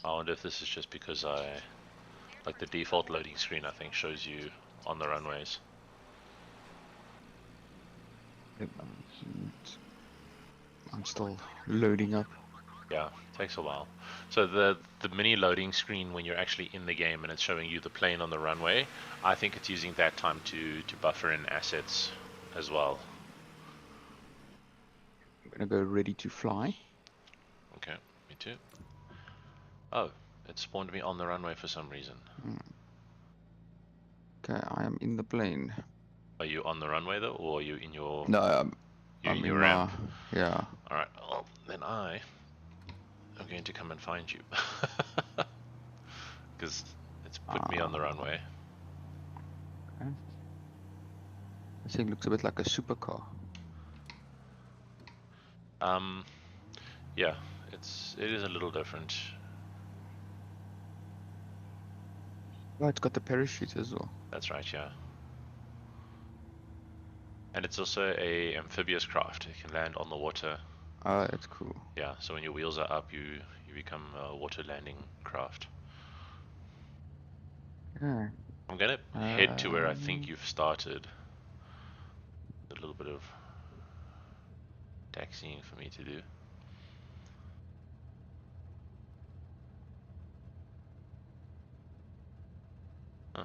I wonder if this is just because like the default loading screen I think shows you on the runways. I'm still loading up. Yeah, takes a while. So the mini loading screen when you're actually in the game and it's showing you the plane on the runway, I think it's using that time to buffer in assets as well. I'm gonna go ready to fly. Okay, me too. Oh, it spawned me on the runway for some reason. Okay, I am in the plane. Are you on the runway though, or are you in your No, you I'm in your in ramp? my, yeah. All right. Well, then I am going to come and find you because it's put me on the runway. Okay. This thing looks a bit like a supercar. Yeah, it is a little different. Oh, it's got the parachute as well. That's right, yeah. And it's also a amphibious craft. It can land on the water. Oh, that's cool. Yeah, so when your wheels are up, you become a water landing craft. Yeah. I'm gonna head to where I think you've started. A little bit of taxiing for me to do. Huh.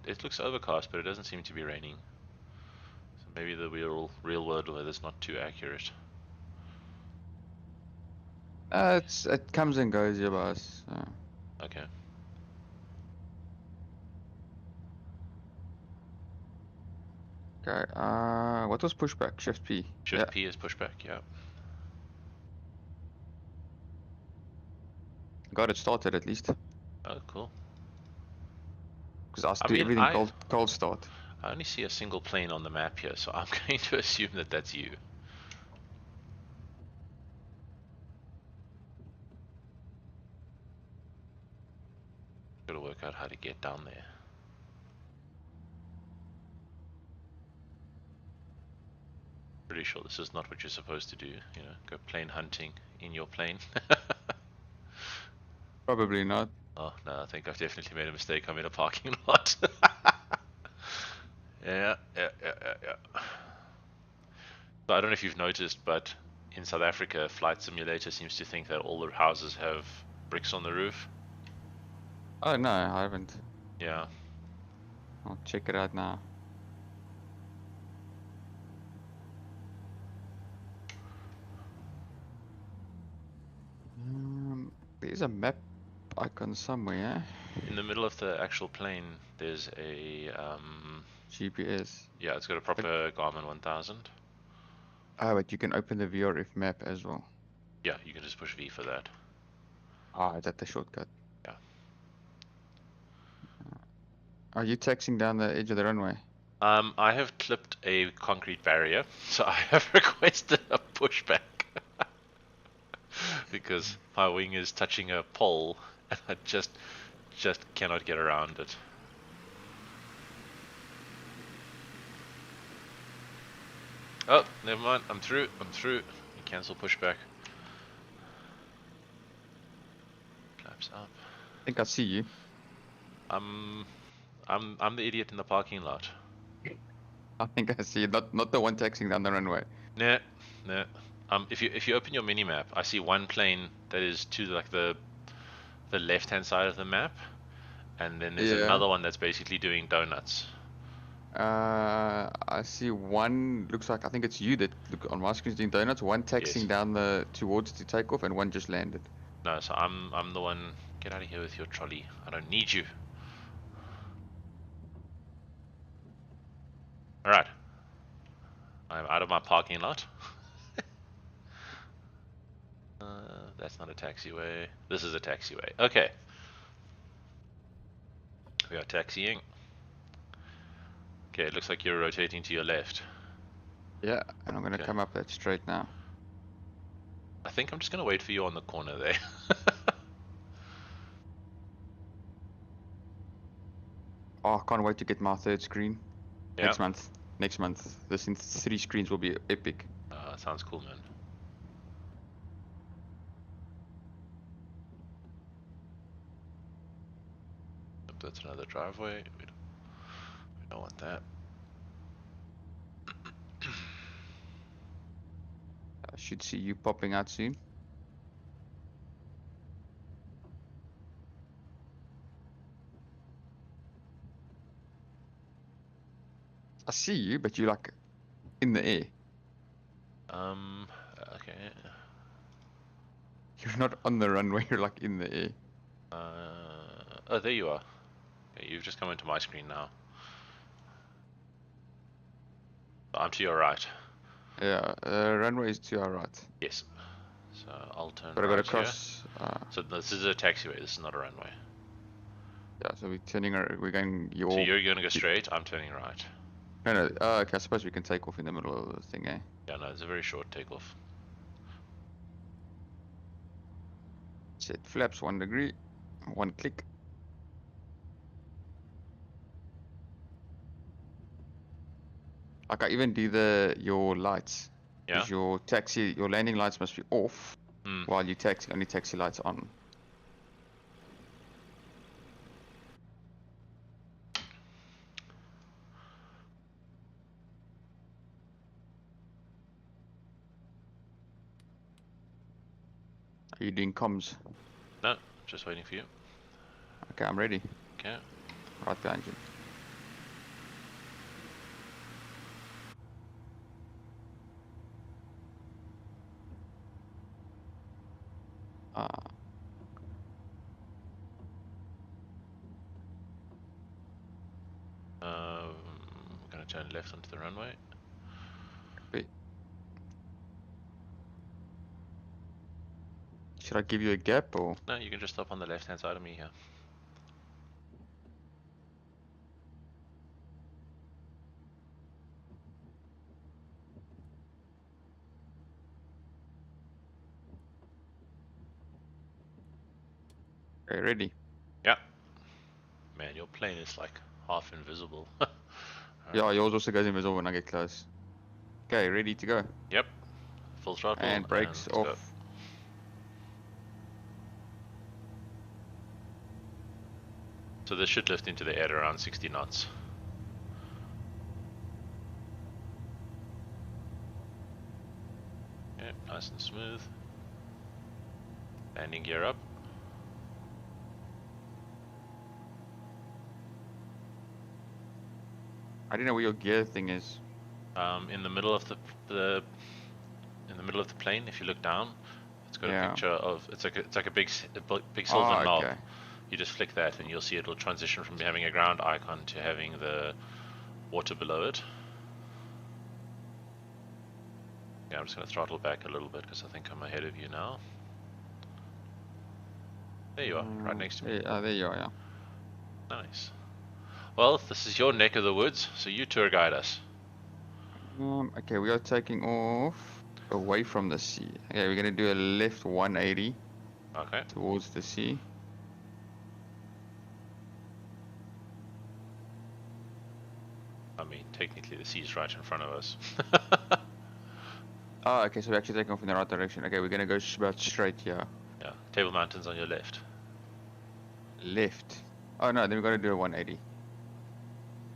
It looks overcast, but it doesn't seem to be raining. So maybe the real world weather's not too accurate. It comes and goes, yeah, boss. Okay. Okay. What was pushback? Shift P. Yeah. Shift P is pushback, yeah. Got it started at least. Oh, cool. Because I was I do mean, everything cold start. I only see a single plane on the map here, so I'm going to assume that that's you. Gotta work out how to get down there. Pretty sure this is not what you're supposed to do, you know, go plane hunting in your plane. Probably not. Oh, no, I think I've definitely made a mistake. I'm in a parking lot. Yeah. So I don't know if you've noticed, but in South Africa, Flight Simulator seems to think that all the houses have bricks on the roof. Oh no, I haven't. Yeah. I'll check it out now. There's a map icon somewhere. In the middle of the actual plane, there's a GPS. yeah, it's got a But proper Garmin 1000. but you can open the VRF map as well. Yeah, you can just push V for that. Ah, is that the shortcut? Yeah. Are you taxiing down the edge of the runway? I have clipped a concrete barrier, so I have requested a pushback because my wing is touching a pole and I just cannot get around it. Oh, never mind. I'm through. Cancel pushback. Flaps up. I think I see you. I'm I'm the idiot in the parking lot. I think I see you. Not the one taxiing down the runway. Nah, nah. If you open your mini map, I see one plane that is to like the left hand side of the map, and then there's Yeah. another one that's basically doing donuts. I see one. Looks like I think it's you that look on my screen doing donuts. One Yes. taxiing down the towards to take off, and one just landed. No, so I'm the one. Get out of here with your trolley. I don't need you. All right. I'm out of my parking lot. That's not a taxiway. This is a taxiway. Okay. We are taxiing. Okay, it looks like you're rotating to your left. Yeah, and I'm gonna Okay. come up that straight now. I think I'm just gonna wait for you on the corner there. Oh, I can't wait to get my third screen Yeah. next month. Next month, this in 3 screens will be epic. Sounds cool, man. that's another driveway. We don't want that. I should see you popping out soon. I see you, but you're like in the air. Okay. You're not on the runway, you're like in the air. Oh, there you are. Okay, you've just come into my screen now. I'm to your right. Yeah, runway is to our right. Yes. So I'll turn But I got right here. across. So this is a taxiway. This is not a runway. Yeah, so we're turning. We're going. So you're going to go straight. I'm turning right. No, no. Okay, I suppose we can take off in the middle of the thing, eh? Yeah, no, it's a very short takeoff. Set flaps 1 degree, 1 click. Like I even do your lights. Yeah. Because your landing lights must be off while you only taxi lights on. Are you doing comms? No, just waiting for you. Okay, I'm ready. Okay. Right behind you. I'm going to turn left onto the runway. Should I give you a gap or? No, you can just stop on the left-hand side of me here. Okay, ready? Yeah. Man, your plane is like half invisible. Yeah, yours also goes invisible when I get close. Okay, ready to go. Yep. Full throttle And brakes let's off. go. So this should lift into the air around 60 knots. Okay, nice and smooth. Landing gear up. I don't know where your gear thing is. In the middle of the plane, if you look down, it's got a picture of it's like a big silver knob. Okay. You just flick that and you'll see it'll transition from having a ground icon to having the water below it. Yeah, I'm just going to throttle back a little bit because I think I'm ahead of you now. There you are, right next to me. There you are, yeah. Nice. Well, this is your neck of the woods, so you tour guide us. Okay, we are taking off away from the sea. Okay, we're gonna do a left 180. Okay. Towards the sea. I mean, technically the sea's right in front of us. Oh, okay, so we're actually taking off in the right direction. Okay, we're gonna go about straight here. Yeah, Table Mountain's on your left. Left. Oh no, then we gotta do a 180.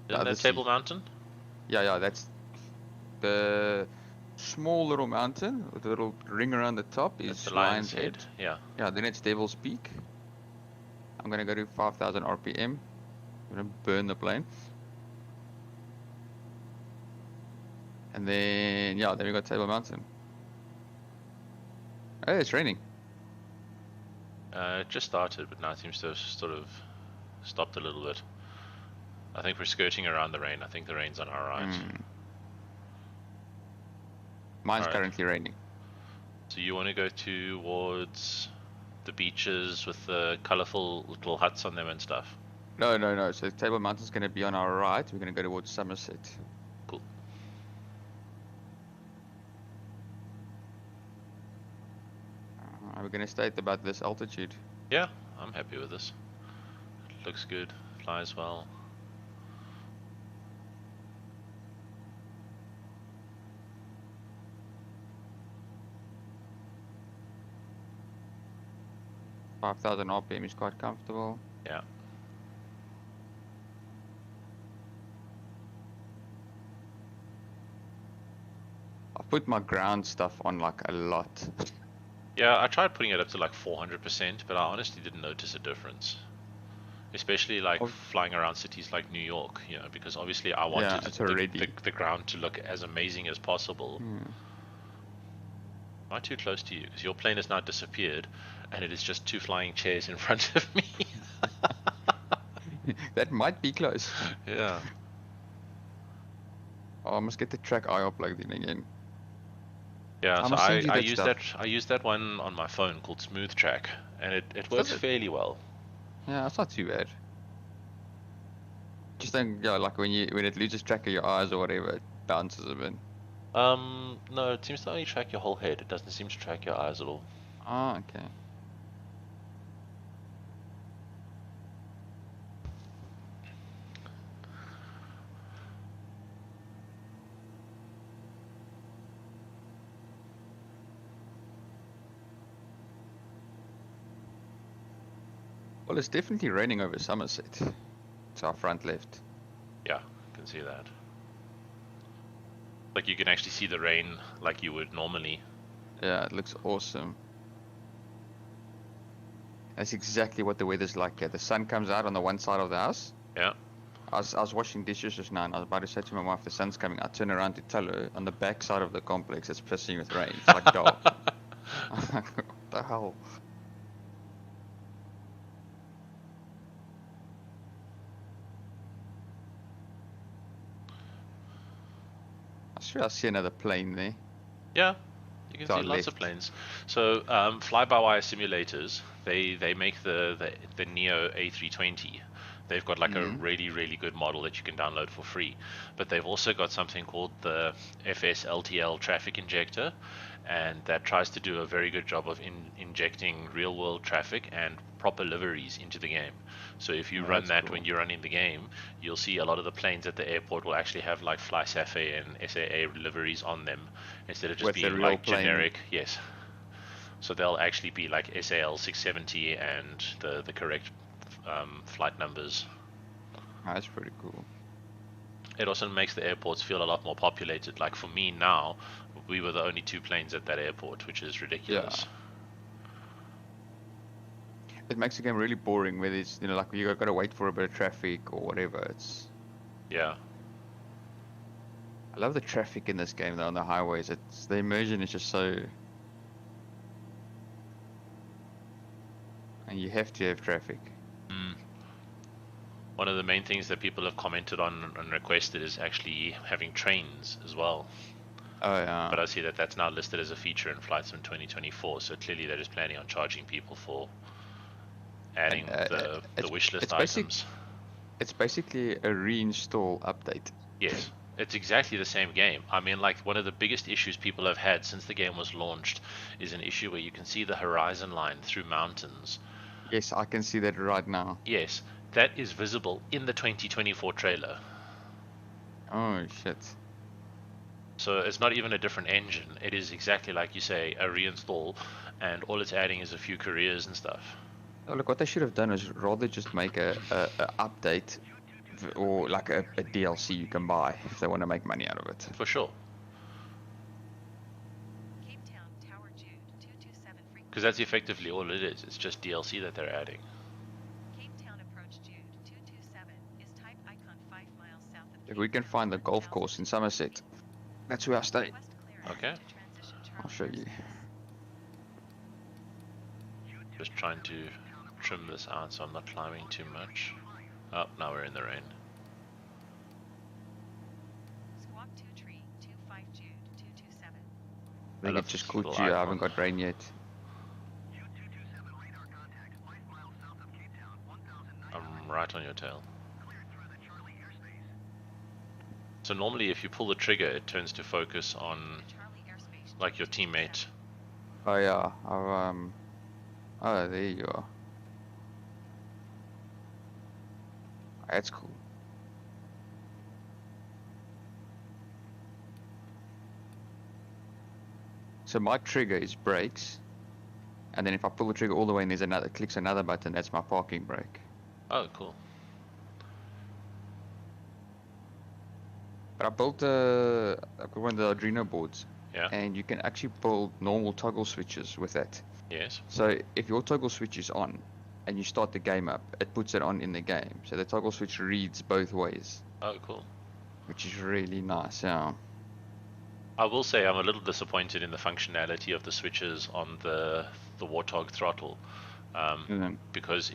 Isn't that Table Mountain? Yeah, that's the small little mountain with a little ring around the top is the Lion's Head. Yeah. Yeah, then it's Devil's Peak. I'm gonna go to 5,000 RPM. I'm gonna burn the plane. And then, yeah, then we got Table Mountain. Hey, it's raining. It just started, but now it seems to have sort of stopped a little bit. I think we're skirting around the rain. I think the rain's on our right. Mine's currently raining. So you want to go towards the beaches with the colorful little huts on them and stuff? No. So Table Mountain's going to be on our right. We're going to go towards Somerset. Cool. We're going to stay at about this altitude. Yeah, I'm happy with this. It looks good. Flies well. $5,000 RPM is quite comfortable. Yeah. put my ground stuff on like a lot. Yeah, I tried putting it up to like 400%, but I honestly didn't notice a difference. Especially like Oh, flying around cities like New York, you know, because obviously I yeah, wanted it's the, already. the ground to look as amazing as possible. Hmm. Am I too close to you? Because your plane has now disappeared, and it is just two flying chairs in front of me. That might be close. Yeah. Oh, I must get the track IR plugged in again. Yeah, I so must send I, you I that use stuff. that one on my phone called Smooth Track, and it Does works it? fairly well. Yeah, it's not too bad. Just think, yeah, like when it loses track of your eyes or whatever, it bounces a bit. No, it seems to only track your whole head. It doesn't seem to track your eyes at all. Ah, okay. Well, it's definitely raining over Somerset. It's our front left. Yeah, I can see that. Like you can actually see the rain like you would normally. Yeah, it looks awesome. That's exactly what the weather's like here. The sun comes out on the one side of the house. Yeah. I was washing dishes just now, and I was about to say to my wife, the sun's coming. I turn around to tell her, on the back side of the complex, it's pissing with rain. It's like dark. I'm like, what the hell? I swear I see another plane there. Yeah, you can To our see lots of left. planes. So fly-by-wire simulators, they make the Neo A320. They've got like a Mm. really good model that you can download for free. But they've also got something called the FSLTL traffic injector, and that tries to do a very good job of injecting real-world traffic and proper liveries into the game. So if you Oh, run that's that when cool. you're running the game, you'll see a lot of the planes at the airport will actually have like FlySafe and SAA liveries on them instead of just With the being real like plane. generic. Yes. So they'll actually be like SAL 670 and the correct flight numbers. Oh, that's pretty cool. It also makes the airports feel a lot more populated. Like for me now, we were the only two planes at that airport, which is Yeah. ridiculous. It makes the game really boring where it's, like you gotta wait for a bit of traffic or whatever. Yeah. I love the traffic in this game though on the highways. The immersion is just so, and you have to have traffic. Mm. One of the main things that people have commented on and requested is actually having trains as well. Oh yeah. But I see that that's now listed as a feature in Flight Sim 2024, so clearly they're just planning on charging people for And adding the it's wish list it's basic items. it's basically a reinstall update. Yes, it's exactly the same game. I mean, like, one of the biggest issues people have had since the game was launched is an issue where you can see the horizon line through mountains. Yes, I can see that right now. Yes, that is visible in the 2024 trailer. Oh shit. So it's not even a different engine. It is exactly like you say, a reinstall, and all it's adding is a few careers and stuff. Oh, look, what they should have done is rather just make a update or like a DLC you can buy if they want to make money out of it. For sure. Capetown, Tower Jude, 227 Because frequency. that's effectively all it is. It's just DLC that they're adding. Capetown approach Jude, 227 is type icon 5 miles south of If we can Capetown, find the golf 1000 course in feet. Somerset, that's where I stay. Request clearance Okay. to transition I'll Charlie show you. airspace. Just trying to trim this out so I'm not climbing too much. Oh, now we're in the rain. Squawk 2 Tree, 25 Jude, 227. I think love it just this caught little you. I haven't icon. got rain yet. I'm right on your tail. So normally if you pull the trigger, it turns to focus on Charlie airspace. like your 227. teammate. Oh yeah. Oh, there you are. That's cool. So my trigger is brakes, and then if I pull the trigger all the way and there's another, clicks another button, that's my parking brake. Oh, cool. But I built one of the Arduino boards. Yeah. and you can actually build normal toggle switches with that. Yes. So if your toggle switch is on and you start the game up, it puts it on in the game. So the toggle switch reads both ways, Oh, cool. which is really nice. Yeah. I will say I'm a little disappointed in the functionality of the switches on the Warthog throttle, Mhm. because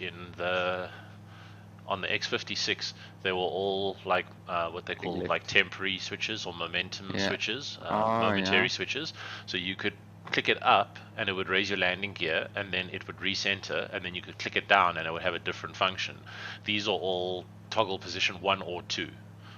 on the X56 they were all like what they Big call like left. temporary switches or momentum Yeah. switches, Oh momentary yeah. switches. So you could click it up and it would raise your landing gear, and then it would recenter, and then you could click it down and it would have a different function. These are all toggle position 1 or 2.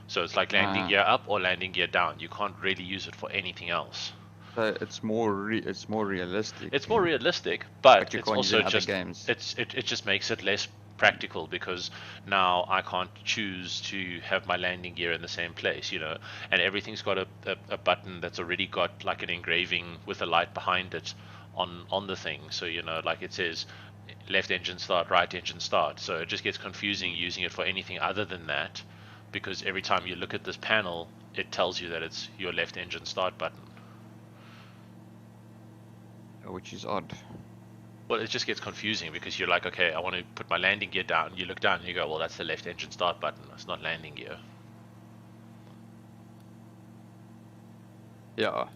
So it's like landing Uh, gear up or landing gear down. You can't really use it for anything else. so it's more realistic, It's more realistic, but but you it's can't use it also in other just games. it just makes it less practical, because now I can't choose to have my landing gear in the same place, and everything's got a button that's already got like an engraving with a light behind it on the thing. So like it says left engine start, right engine start. So it just gets confusing using it for anything other than that, because every time you look at this panel, it tells you that it's your left engine start button. Which is odd. Well, it just gets confusing because you're like, okay, I want to put my landing gear down. You look down and you go, well, that's the left engine start button. It's not landing gear. Yeah,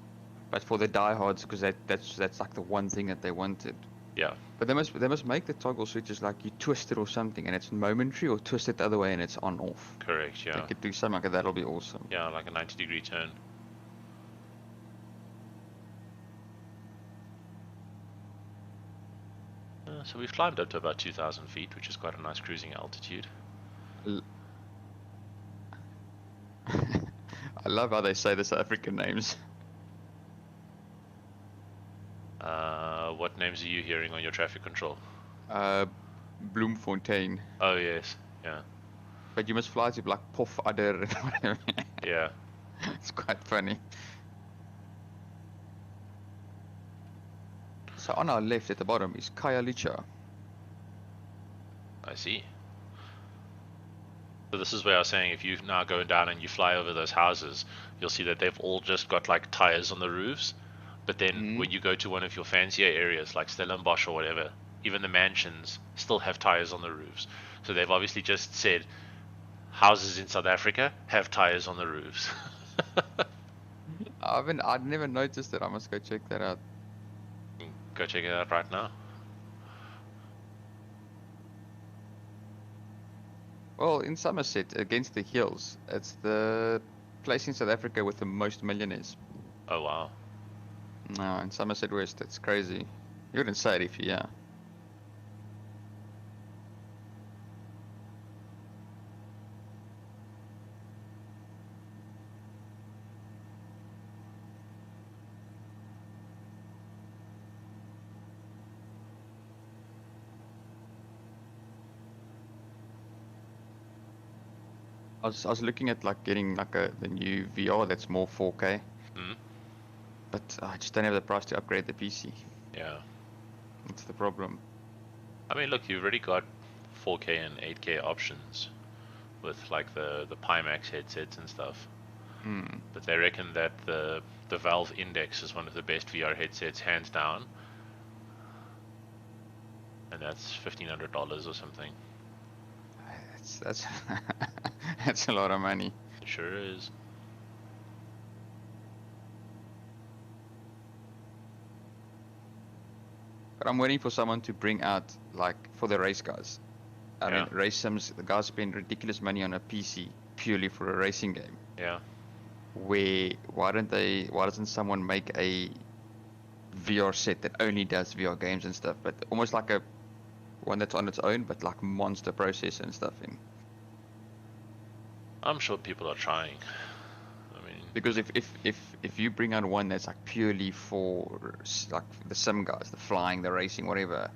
but for the diehards, because that's like the one thing that they wanted. Yeah, But they must make the toggle switches like you twist it or something, and it's momentary, or twist it the other way and it's on off. correct. They Yeah, could do something like that. That'll be awesome. yeah, like a 90-degree turn. So we've climbed up to about 2,000 feet, which is quite a nice cruising altitude. L- I love how they say the South African names. What names are you hearing on your traffic control? Bloemfontein. Oh yes, yeah, But you must fly to like Pof Adder and whatever. yeah. It's quite funny. So on our left at the bottom is Khayelitsha. I see. So this is where I was saying, if you now go down and you fly over those houses, you'll see that they've all just got like tires on the roofs. But then when you go to one of your fancier areas like Stellenbosch or whatever, even the mansions still have tires on the roofs. So they've obviously just said houses in South Africa have tires on the roofs. I'd never noticed it. I must go check that out. Go check it out right now. Well, in Somerset, against the hills, it's the place in South Africa with the most millionaires. Oh wow. No, in Somerset West, it's crazy. You wouldn't say it if you, yeah. I was looking at like getting like the new VR that's more 4K, Hmm. but I just don't have the price to upgrade the PC. Yeah. That's the problem. I mean, look, you've already got 4K and 8K options with like the Pimax headsets and stuff. Hmm. But they reckon that the Valve Index is one of the best VR headsets hands down, and that's $1,500 or something. That's that's a lot of money. It sure is. But I'm waiting for someone to bring out like for the race guys. I Yeah. mean, race sims. The guys spend ridiculous money on a PC purely for a racing game. Yeah. Why doesn't someone make a VR set that only does VR games and stuff, but almost like a one that's on its own, but like monster processor and stuff in. I'm sure people are trying. I mean, Because if you bring out one that's like purely for like the sim guys, the flying, the racing, whatever,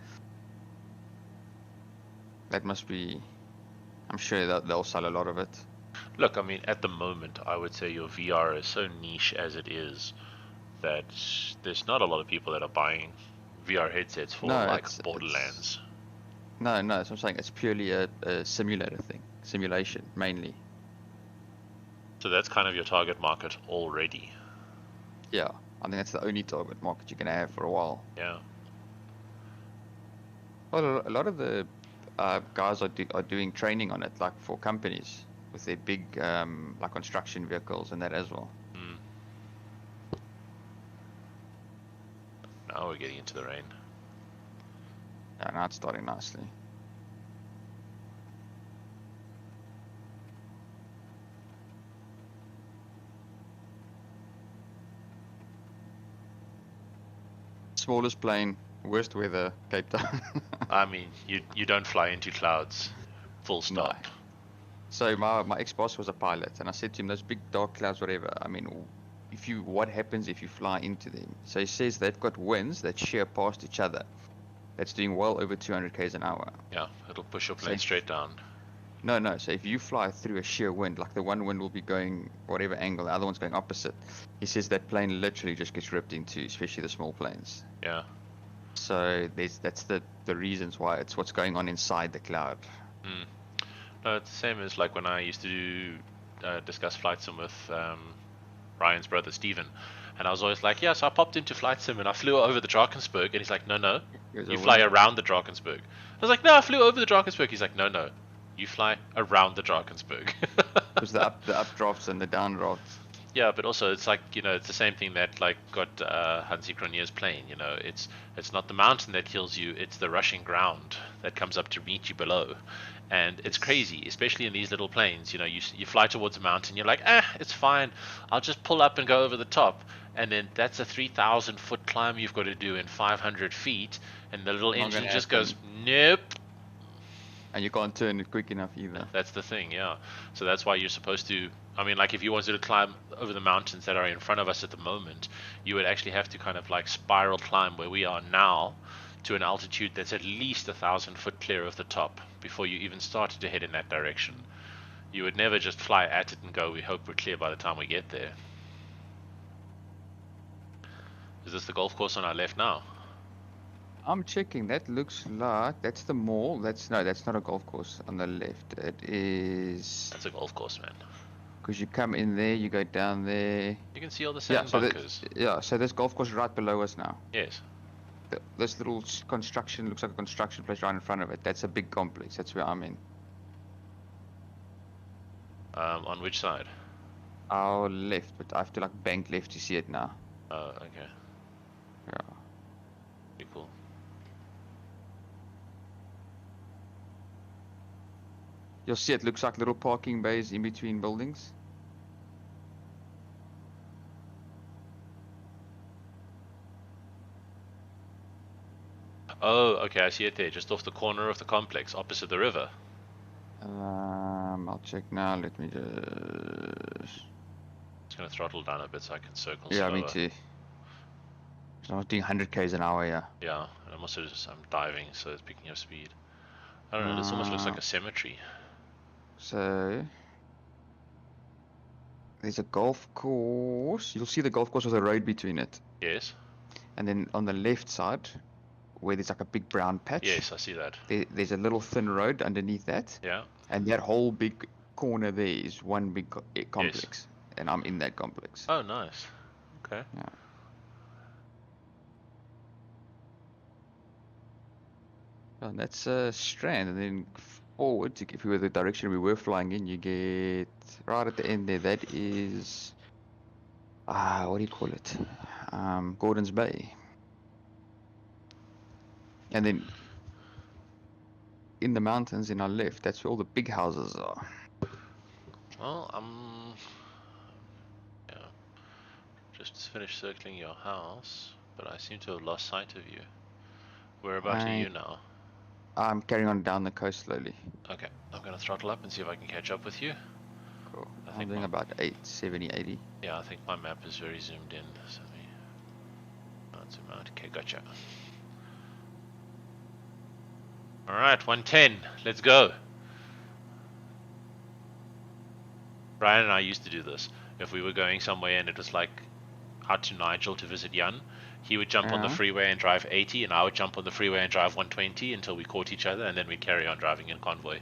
that must be. I'm sure that they'll sell a lot of it. look, I mean, at the moment, I would say your VR is so niche as it is that there's not a lot of people that are buying VR headsets for No, like it's Borderlands. no, that's what I'm saying. It's purely a simulator thing, simulation mainly. So that's kind of your target market already. Yeah, I think that's the only target market you're gonna have for a while. Yeah. Well, a lot of the guys are doing training on it, like for companies with their big like construction vehicles and that as well. Mm. Now we're getting into the rain. Yeah, now it's starting nicely. Smallest plane, worst weather, Cape Town. I mean, you don't fly into clouds. Full No. stop. So my ex-boss was a pilot, and I said to him, those big dark clouds, whatever. I mean, what happens if you fly into them? So he says they've got winds that shear past each other. That's doing well over 200 k's an hour. Yeah, it'll push your So plane straight down. No. So if you fly through a sheer wind, like the one wind will be going whatever angle, the other one's going opposite. He says that plane literally just gets ripped into, especially the small planes. Yeah. So that's the reasons why it's what's going on inside the cloud. Mm. No, it's the same as like when I used to discuss flight sim with Ryan's brother Steven. And I was always like, yeah, so I popped into flight sim and I flew over the Drakensberg. And he's like, no, you fly around the Drakensberg. I was like, no, I flew over the Drakensberg. He's like, no, you fly around the Drakensberg. Because the updrafts and the downdrafts. Yeah, but also it's like, it's the same thing that like got Hansi Cronje's plane. It's not the mountain that kills you, it's the rushing ground that comes up to meet you below. And it's crazy, especially in these little planes. You fly towards a mountain, you're like, it's fine, I'll just pull up and go over the top. And then that's a 3,000 foot climb you've got to do in 500 feet, and the little engine just goes, nope. And you can't turn it quick enough either. That's the thing, yeah. So that's why you're supposed to, I mean, like if you wanted to climb over the mountains that are in front of us at the moment, you would actually have to kind of like spiral climb where we are now to an altitude that's at least 1,000 foot clear of the top before you even started to head in that direction. You would never just fly at it and go, we hope we're clear by the time we get there. Is this the golf course on our left now? I'm checking. That looks like that's the mall. That's not a golf course on the left. It is. That's a golf course, man. Because you come in there, you go down there. You can see all the sand bunkers. So this golf course right below us now. Yes. This little construction looks like a construction place right in front of it. That's a big complex. That's where I'm in. On which side? Our left, but I have to like bank left to see it now. Oh, okay. Yeah. Pretty cool. You'll see it looks like little parking bays in between buildings. Oh, okay, I see it there, just off the corner of the complex, opposite the river. I'll check now. Let me just. Just gonna throttle down a bit so I can circle Yeah, slower. me too. So I was doing 100 k's an hour, yeah. Yeah, and I'm also I'm diving, so it's picking up speed. I don't know, this almost looks like a cemetery. So there's a golf course. You'll see the golf course with a road between it. Yes. And then on the left side, where there's like a big brown patch. Yes, I see that. There's a little thin road underneath that. Yeah. And that whole big corner there is one big complex. Yes. And I'm in that complex. Oh, nice. Okay. Yeah. And that's Strand, and then forward, if you were the direction we were flying in, you get right at the end there. That is, what do you call it? Gordon's Bay. And then in the mountains in our left, that's where all the big houses are. Well, yeah, just finished circling your house, but I seem to have lost sight of you. Whereabouts are you now? I'm carrying on down the coast slowly. Okay, I'm gonna throttle up and see if I can catch up with you. Cool. I'm doing about 70, 80. Yeah, I think my map is very zoomed in. So zoom out. Okay, gotcha. Alright, 110. Let's go. Brian and I used to do this. If we were going somewhere and it was like out to Nigel to visit Jan, he would jump on the freeway and drive 80, and I would jump on the freeway and drive 120 until we caught each other, and then we'd carry on driving in convoy.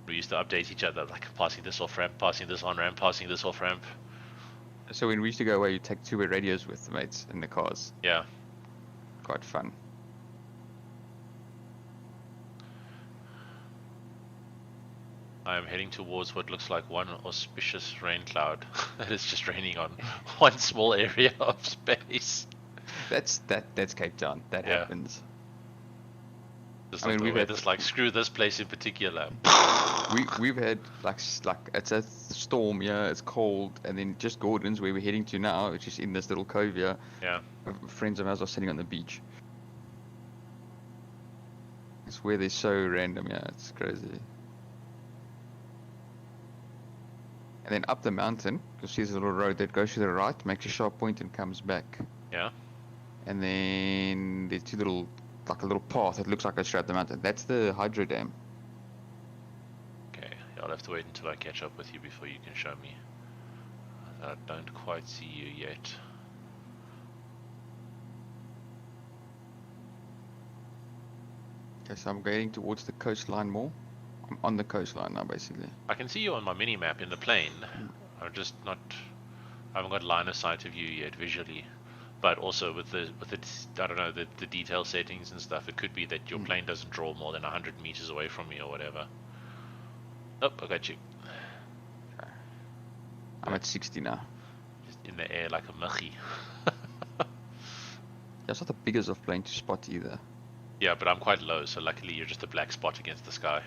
We used to update each other, like passing this off ramp, passing this on ramp, passing this off ramp. So when we used to go away, you take two-way radios with the mates in the cars. Yeah. Quite fun. I am heading towards what looks like one auspicious rain cloud that is just raining on one small area of space. That's Cape Town. That Yeah. happens. Just I like mean, the we've weather's had- like, screw this place in particular. We've had like it's a storm, yeah, it's cold, and then just Gordon's where we're heading to now, which is in this little cove here. Yeah. Friends of ours are sitting on the beach. It's where they're so random, yeah, it's crazy. And then up the mountain, you'll see this little road that goes to the right, makes a sharp point and comes back. Yeah. And then there's two little, like a little path that looks like it's straight up the mountain. That's the hydro dam. Okay. I'll have to wait until I catch up with you before you can show me. I don't quite see you yet. Okay, so I'm going towards the coastline more. I'm on the coastline now, basically. I can see you on my mini map in the plane. I'm just not. I haven't got line of sight of you yet visually. But also with the I don't know, the detail settings and stuff, it could be that your plane doesn't draw more than 100 meters away from me or whatever. Oh, I got you. I'm at 60 now. Just in the air like a muggy. Yeah, it's not the biggest of plane to spot either. Yeah, but I'm quite low, so luckily you're just a black spot against the sky.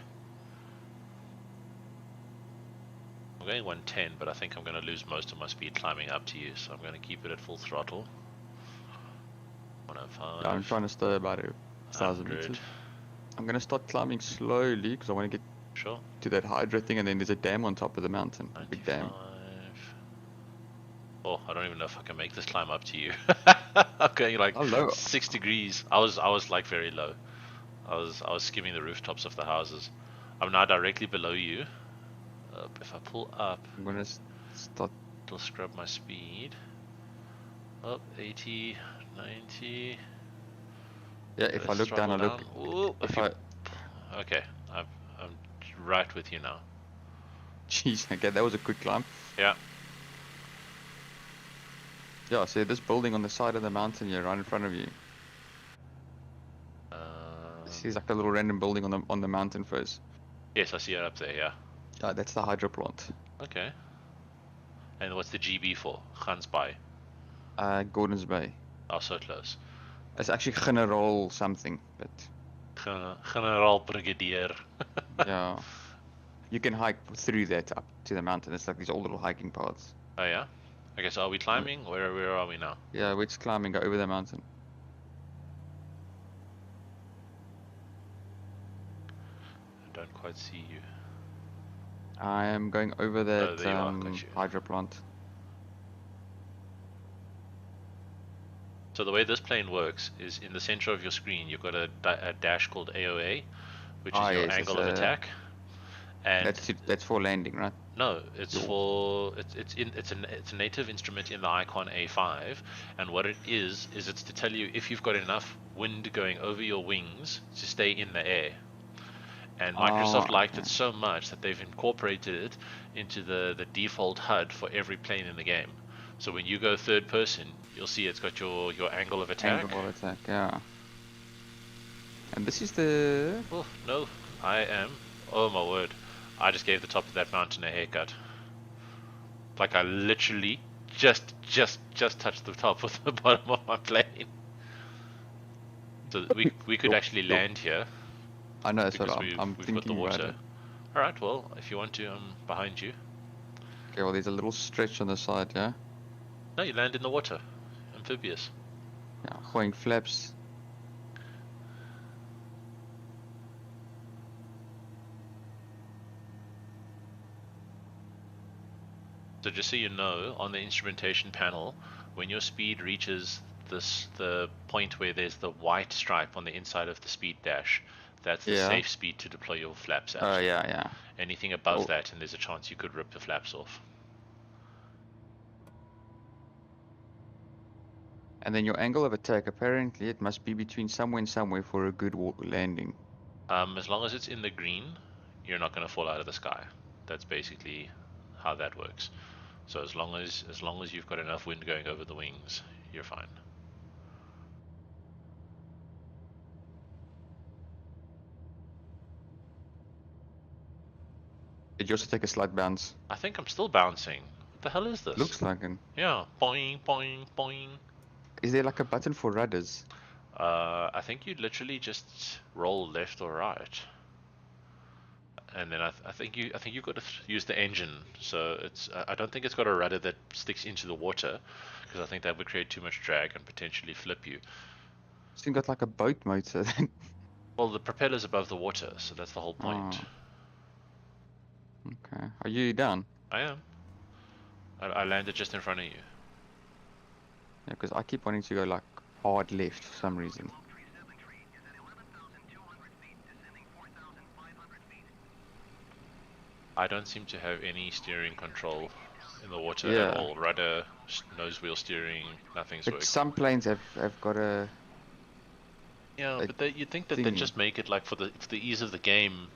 I'm going 110, but I think I'm going to lose most of my speed climbing up to you, so I'm going to keep it at full throttle. 105. Yeah, I'm trying to stay about 1,000 meters. 100. I'm gonna start climbing slowly because I want to get Sure. to that hydro thing, and then there's a dam on top of the mountain. A 95. big dam. Oh, I don't even know if I can make this climb up to you. I'm going like Hello. 6 degrees. I was like very low. I was skimming the rooftops of the houses. I'm now directly below you. If I pull up, I'm gonna start. it'll scrub my speed. Up 80, 90. Yeah, if I look down, I look. Ooh, If I, okay, I'm right with you now. jeez, okay, that was a quick climb. Yeah. Yeah, see this building on the side of the mountain here, right in front of you. See, there's like a little random building on the mountain first. Yes, I see it up there. Yeah. Yeah, that's the hydro plant. Okay. And what's the GB for? Gansbaai. Gordon's Bay. Oh, so close. It's actually General something, but General Brigadier. yeah, you can hike through that up to the mountain. It's like these old little hiking paths. Oh yeah. Okay, so are we climbing? Where are we now? Yeah, we're just climbing over the mountain. I don't quite see you. I am going over that there you are, got you. hydro plant. So the way this plane works is in the center of your screen you've got a dash called AOA, which is Ah, your yes, angle it's of attack. And That's for landing, right? no, it's for it's a native instrument in the Icon A5, and what it is it's to tell you if you've got enough wind going over your wings to stay in the air. And Microsoft liked it so much that they've incorporated it into the default HUD for every plane in the game. So when you go third person, you'll see it's got your angle of attack. Angle of attack, yeah. And this is the. Oh, no, I am. Oh my word. I just gave the top of that mountain a haircut. Like I literally just touched the top of the bottom of my plane. So we could actually land here. I know, that's what Because I'm we've thinking got the about water. it. Alright, well, if you want to, I'm behind you. Okay, well, there's a little stretch on the side, yeah? No, you land in the water. Amphibious. Yeah, going flaps. So just so you know, on the instrumentation panel, when your speed reaches the point where there's the white stripe on the inside of the speed dash, that's the Yeah. safe speed to deploy your flaps at. Oh, yeah. Anything above Oh. that, and there's a chance you could rip the flaps off. And then your angle of attack, apparently it must be between somewhere and somewhere for a good landing. As long as it's in the green, you're not going to fall out of the sky. That's basically how that works. So as long as you've got enough wind going over the wings, you're fine. Did you also take a slight bounce? I think I'm still bouncing. What the hell is this? Looks like it. Yeah, boing, boing, boing. Is there like a button for rudders? I think you literally just roll left or right, and then I think you've got to use the engine. So I don't think it's got a rudder that sticks into the water, because I think that would create too much drag and potentially flip you. It's got like a boat motor. Well, the propeller's above the water, so that's the whole point. Oh, okay. Are you down? I am. I landed just in front of you. Yeah, because I keep wanting to go like hard left for some reason. I don't seem to have any steering control in the water Yeah. at all. Rudder, nose wheel steering, nothing's But working. some planes have got a... Yeah, a but you'd think that they'd thing. just make it like for the ease of the game,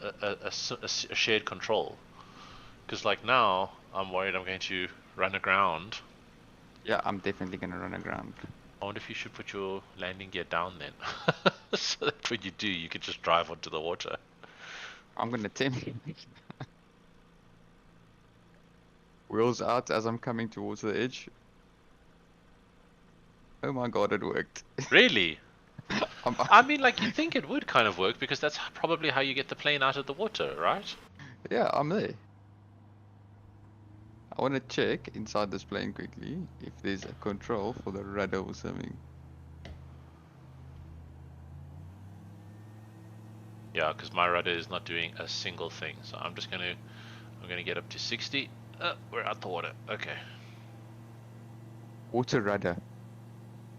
a shared control. Because like now, I'm worried I'm going to run aground. Yeah, I'm definitely going to run aground. I wonder if you should put your landing gear down then, so that when you do, you can just drive onto the water. I'm going to attempt. Wheels out as I'm coming towards the edge. Oh my god, it worked. Really? I'm, I mean, like, you'd think it would kind of work, because that's probably how you get the plane out of the water, right? yeah, I'm there. I want to check inside this plane quickly if there's a control for the rudder or something. Yeah, because my rudder is not doing a single thing. So I'm gonna get up to 60. We're out the water. Okay. Water rudder.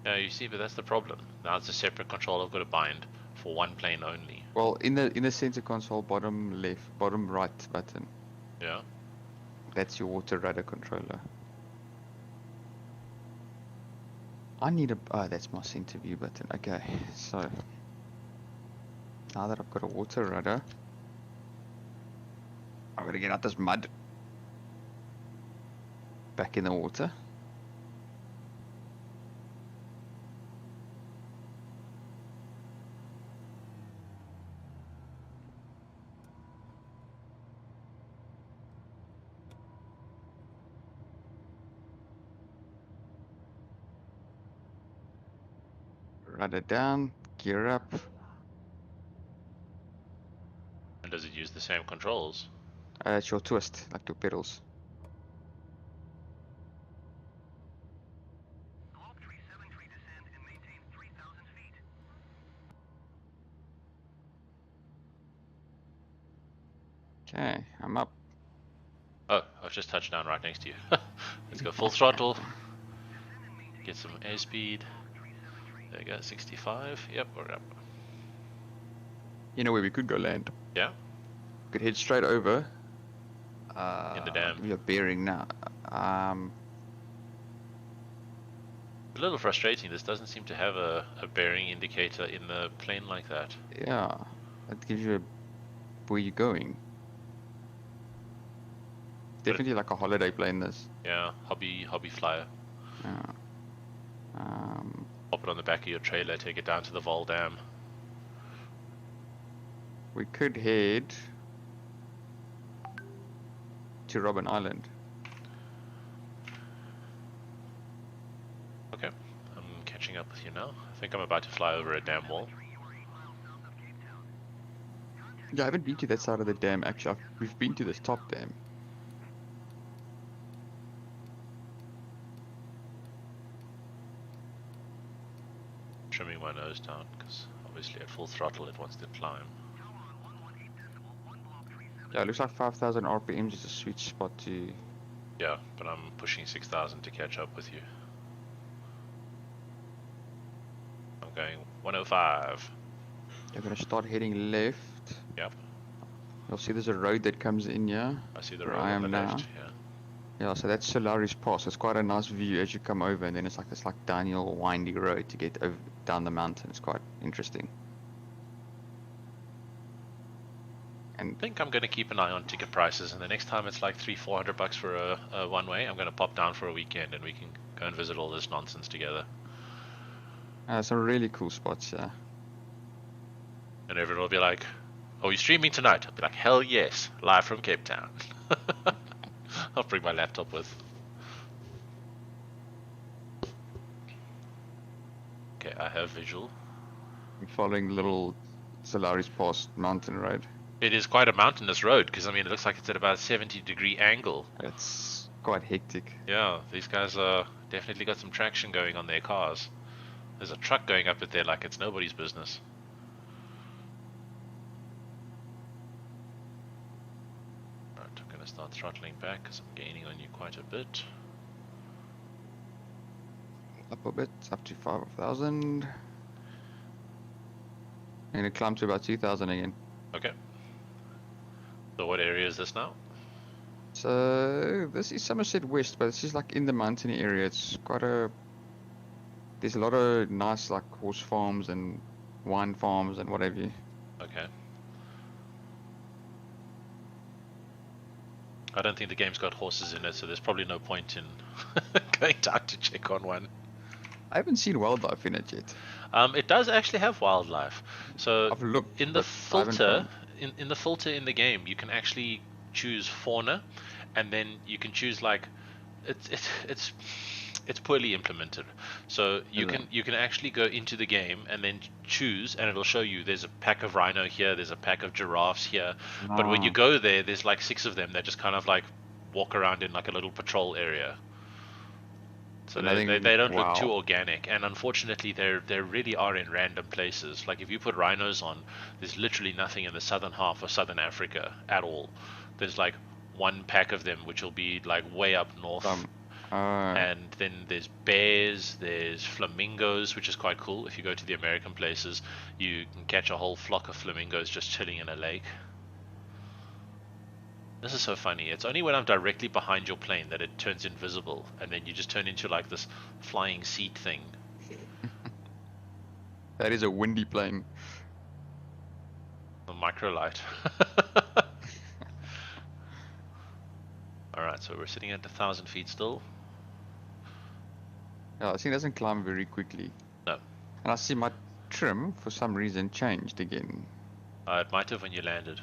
Yeah, you see, but that's the problem. Now it's a separate control I've got to bind for one plane only. Well, in the center console, bottom left, bottom right button. Yeah. That's your water rudder controller. I need a... Oh, that's my center view button. Okay, so... Now that I've got a water rudder, I'm gonna get out this mud. Back in the water. Rudder down, gear up. And does it use the same controls? It's your twist, like your pedals. Okay, I'm up. Oh, I've just touched down right next to you. Let's go full throttle. Get some airspeed. There you go, 65. Yep, we're up. You know where we could go land? Yeah? Could head straight over. In the dam. We are bearing now. A little frustrating. This doesn't seem to have a bearing indicator in the plane like that. Yeah, that gives you where you're going. Definitely like a holiday plane. This. Yeah, hobby flyer. Yeah. Pop it on the back of your trailer, take it down to the Vol Dam. We could head to Robben Island. Okay, I'm catching up with you now. I think I'm about to fly over a dam wall. Yeah, I haven't been to that side of the dam actually. We've been to this top dam. Trimming my nose down, because obviously at full throttle it wants to climb. Yeah, it looks like 5,000 RPMs is a sweet spot to... Yeah, but I'm pushing 6,000 to catch up with you. I'm going 105. You're gonna start heading left. Yep, You'll see there's a road that comes in here. I see the Where road I on the am now. left. Yeah. Yeah, so that's Solaris Pass. It's quite a nice view as you come over, and then it's like this downhill, windy road to get over, down the mountain. It's quite interesting. And I think I'm going to keep an eye on ticket prices, and the next time it's like $300-400 for a one-way, I'm going to pop down for a weekend, and we can go and visit all this nonsense together. some really cool spots, yeah. And everyone will be like, "Are you streaming tonight?" I'll be like, "Hell yes, live from Cape Town." I'll bring my laptop with. Okay, I have visual. We're following the little Solaris Pass mountain road. It is quite a mountainous road, because I mean, it looks like it's at about a 70-degree angle. It's quite hectic. Yeah, these guys definitely got some traction going on their cars. There's a truck going up it there like it's nobody's business. Right, I'm going to start throttling back because I'm gaining on you quite a bit. Up a bit, up to 5,000. And it climbed to about 2,000 again. Okay. So what area is this now? So this is Somerset West, but this is like in the mountain area. It's quite a. There's a lot of nice like horse farms and wine farms and whatever. Okay. I don't think the game's got horses in it, so there's probably no point in going down to check on one. I haven't seen wildlife in it yet. It does actually have wildlife. So I've looked in the but I haven't filter, found- in the filter in the game, you can actually choose fauna, and then you can choose like it's poorly implemented. So you Is it? can actually go into the game and then choose, and it'll show you there's a pack of rhino here, there's a pack of giraffes here. But when you Ah. go there, there's like 6 of them that just kind of like walk around in like a little patrol area. So they don't look too Wow. organic, and unfortunately they really are in random places. Like if you put rhinos on, there's literally nothing in the southern half of southern Africa at all. There's like one pack of them which will be like way up north, and then there's bears, there's flamingos, which is quite cool. If you go to the American places, you can catch a whole flock of flamingos just chilling in a lake. This is so funny. It's only when I'm directly behind your plane that it turns invisible, and then you just turn into like this flying seat thing. That is a windy plane. A microlight. Alright, so we're sitting at 1,000 feet still. Yeah, this thing doesn't climb very quickly. No. And I see my trim for some reason changed again. It might have when you landed.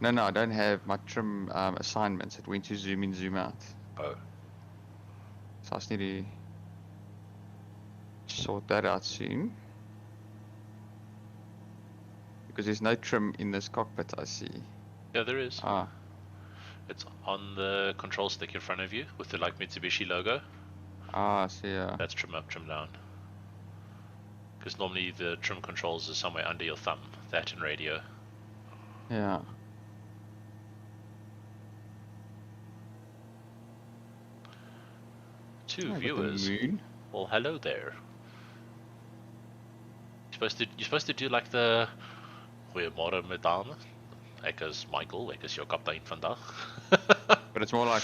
No, I don't have my trim assignments. It went to zoom in, zoom out. Oh. So I just need to sort that out soon. Because there's no trim in this cockpit, I see. Yeah, there is. Ah, It's on the control stick in front of you with the like Mitsubishi logo. I see, yeah. That's trim up, trim down. Because normally the trim controls is somewhere under your thumb. That and radio. Yeah. Two Oh, but the viewers. moon. Well, hello there. You're supposed to do like the Goeiemorgen madame. Ek is Michael, ek is jou kaptein vandag. But it's more like,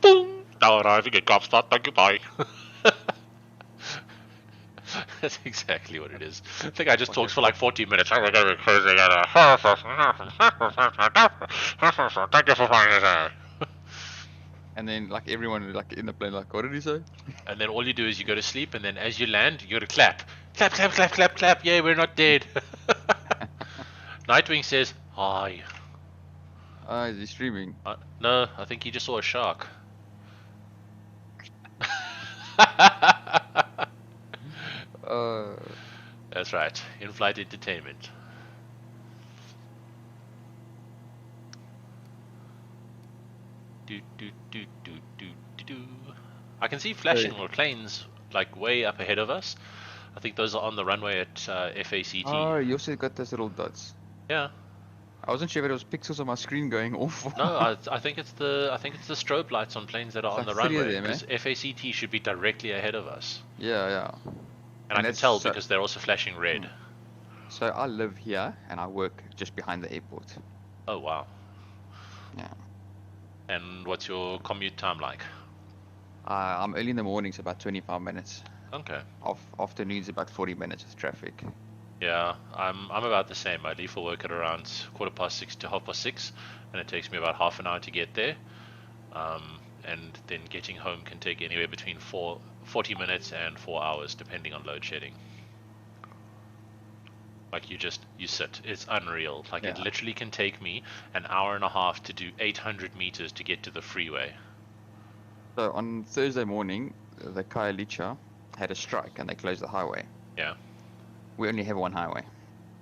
Boom! Now arriving at Kaapstad, thank you, bye. That's exactly what it is. I think I just talked for like 40 minutes. Oh, we're gonna be closing at thank you for flying today. and then like everyone like in the plane, like, what did he say? And then all you do is you go to sleep, and then as you land, you go to clap. Clap, clap, clap, clap, clap. Yay, we're not dead. Nightwing says, hi. Ah, is he streaming? No, I think he just saw a shark. That's right, in-flight entertainment. Do, do, do, do, do, do, do. I can see flashing planes like way up ahead of us. I think those are on the runway at FACT. Oh, you also got those little dots. Yeah. I wasn't sure if it was pixels on my screen going off. No, I think it's the strobe lights on planes that are on It's the like 3 of runway, them, because FACT should be directly ahead of us, Yeah. and I can that's tell so- because they're also flashing red. So I live here and I work just behind the airport. Oh wow! Yeah. And what's your commute time like? I'm early in the mornings, about 25 minutes. Okay. Afternoons, about 40 minutes with traffic. Yeah, I'm about the same. I leave for work at around 6:15 to 6:30, and it takes me about half an hour to get there. And then getting home can take anywhere between 40 minutes and 4 hours, depending on load shedding. Like you sit. It's unreal. Like it Yeah. literally can take me an hour and a half to do 800 meters to get to the freeway. So on Thursday morning, the Kailicha had a strike and they closed the highway. Yeah. We only have one highway.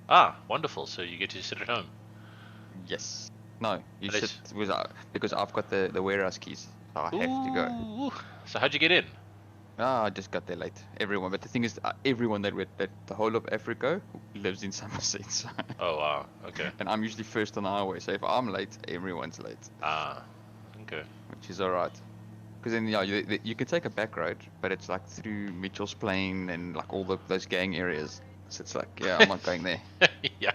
Ah, wonderful. So you get to sit at home. Yes. No, you That sit is- because I've got the warehouse keys. So I have to go. Ooh. So how'd you get in? Ah, I just got there late. Everyone, but the thing is, everyone that the whole of Africa lives in Somerset. So Oh wow. Okay. and I'm usually first on the highway. So if I'm late, everyone's late, Ah. Okay. which is alright. Because then yeah, you can take a back road, but it's like through Mitchell's Plain and like all those gang areas. So it's like, yeah, I'm not going there. Yeah.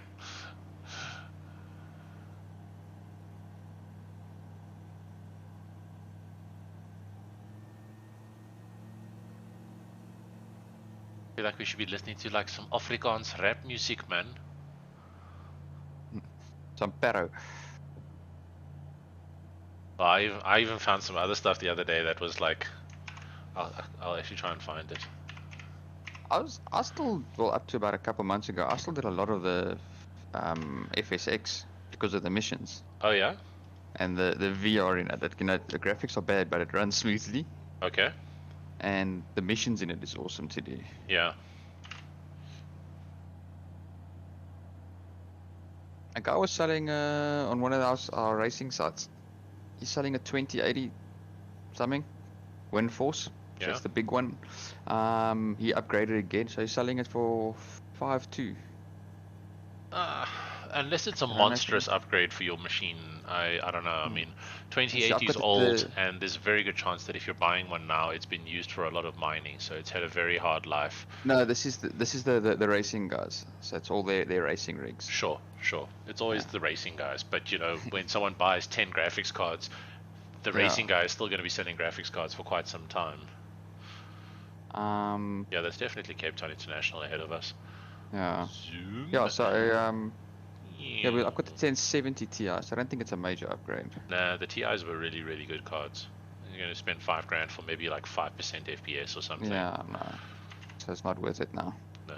I feel like we should be listening to like some Afrikaans rap music, man. Some Paro. I even found some other stuff the other day that was like, I'll actually try and find it. I still, well, up to about a couple months ago, I still did a lot of the FSX because of the missions Oh yeah? and the VR in it. That the graphics are bad, but it runs smoothly, Okay. and the missions in it is awesome to do. Yeah. A guy was selling on one of our racing sites. He's selling a 2080 something Wind Force. So Yeah. it's the big one. He upgraded again, so he's selling it for 5.2. Unless it's a I don't know if monstrous upgrade for your machine, I don't know. I mean, See, I've 2080 is got old, and there's a very good chance that if you're buying one now, it's been used for a lot of mining, so it's had a very hard life. No, this is the racing guys. So it's all their racing rigs. Sure, sure. It's always Yeah. the racing guys, but you know, when someone buys 10 graphics cards, the Yeah. racing guy is still going to be selling graphics cards for quite some time. Yeah, that's definitely Capetown International ahead of us. Yeah. Zoom. Yeah. So Yeah, well, I've got the 1070 Ti, so I don't think it's a major upgrade. Nah, the TIs were really, really good cards. You're going to spend $5,000 for maybe like 5% FPS or something. Yeah, no. So it's not worth it now. No.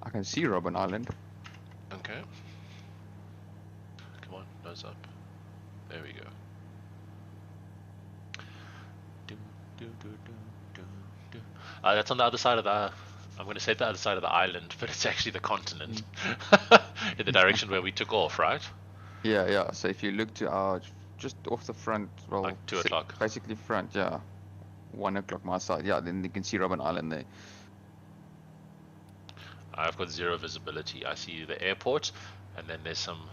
I can see Robben Island. Okay. Come on, nose up. There we go. That's on the other side of the. I'm going to say the other side of the island, but it's actually the continent. In the direction where we took off, right? Yeah, yeah. So if you look to our just off the front, well, Like 2 o'clock. basically front, yeah. 1 o'clock my side, yeah. Then you can see Robben Island there. I've got zero visibility. I see the airport, and then there's some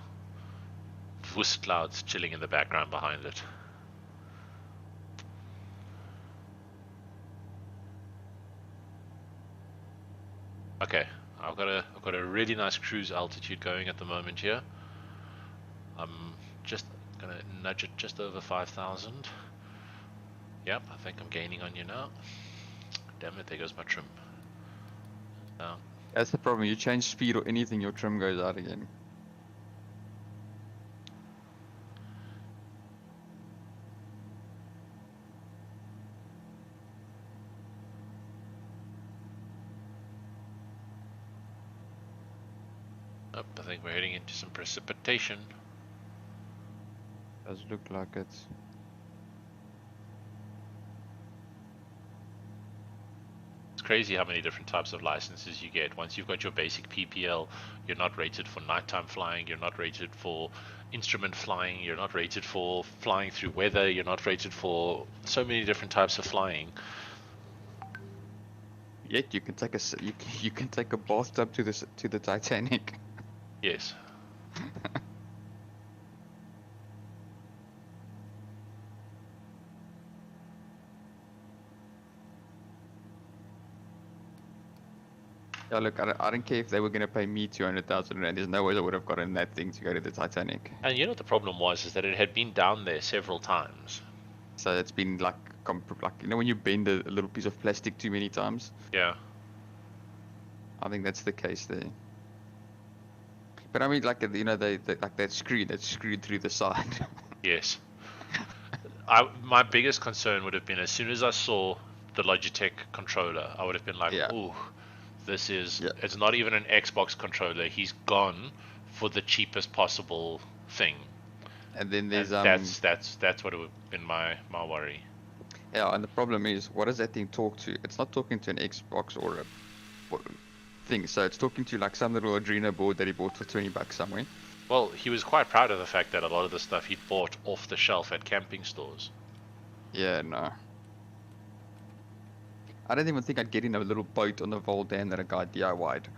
whisk clouds chilling in the background behind it. Okay, I've got a really nice cruise altitude going at the moment here. I'm just gonna nudge it just over 5,000. Yep, I think I'm gaining on you now. Damn it, there goes my trim. Down. That's the problem. You change speed or anything, your trim goes out again. Up, I think we're heading into some precipitation. Does look like it. It's crazy how many different types of licenses you get. Once you've got your basic PPL, you're not rated for nighttime flying, you're not rated for instrument flying, you're not rated for flying through weather, you're not rated for so many different types of flying. Yet you can take you can take a bathtub to the Titanic. Yes. Yeah, look, I don't care if they were going to pay me 200,000 rand. There's no way I would have gotten that thing to go to the Titanic. And you know what the problem was is that it had been down there several times. So it's been like like when you bend a little piece of plastic too many times. Yeah. I think that's the case there. But I mean, like they like that screw that's screwed through the side. Yes. My biggest concern would have been as soon as I saw the Logitech controller, I would have been like, Yeah. "Ooh, Yeah. it's not even an Xbox controller. He's gone for the cheapest possible thing." And then And there's that's what it would have been my worry. yeah, and the problem is, what does that thing talk to? It's not talking to an Xbox or a thing, so it's talking to like some little Adreno board that he bought for $20 somewhere. Well, he was quite proud of the fact that a lot of the stuff he'd bought off the shelf at camping stores. Yeah, no. I don't even think I'd get in a little boat on the Voldan that a guy DIY'd.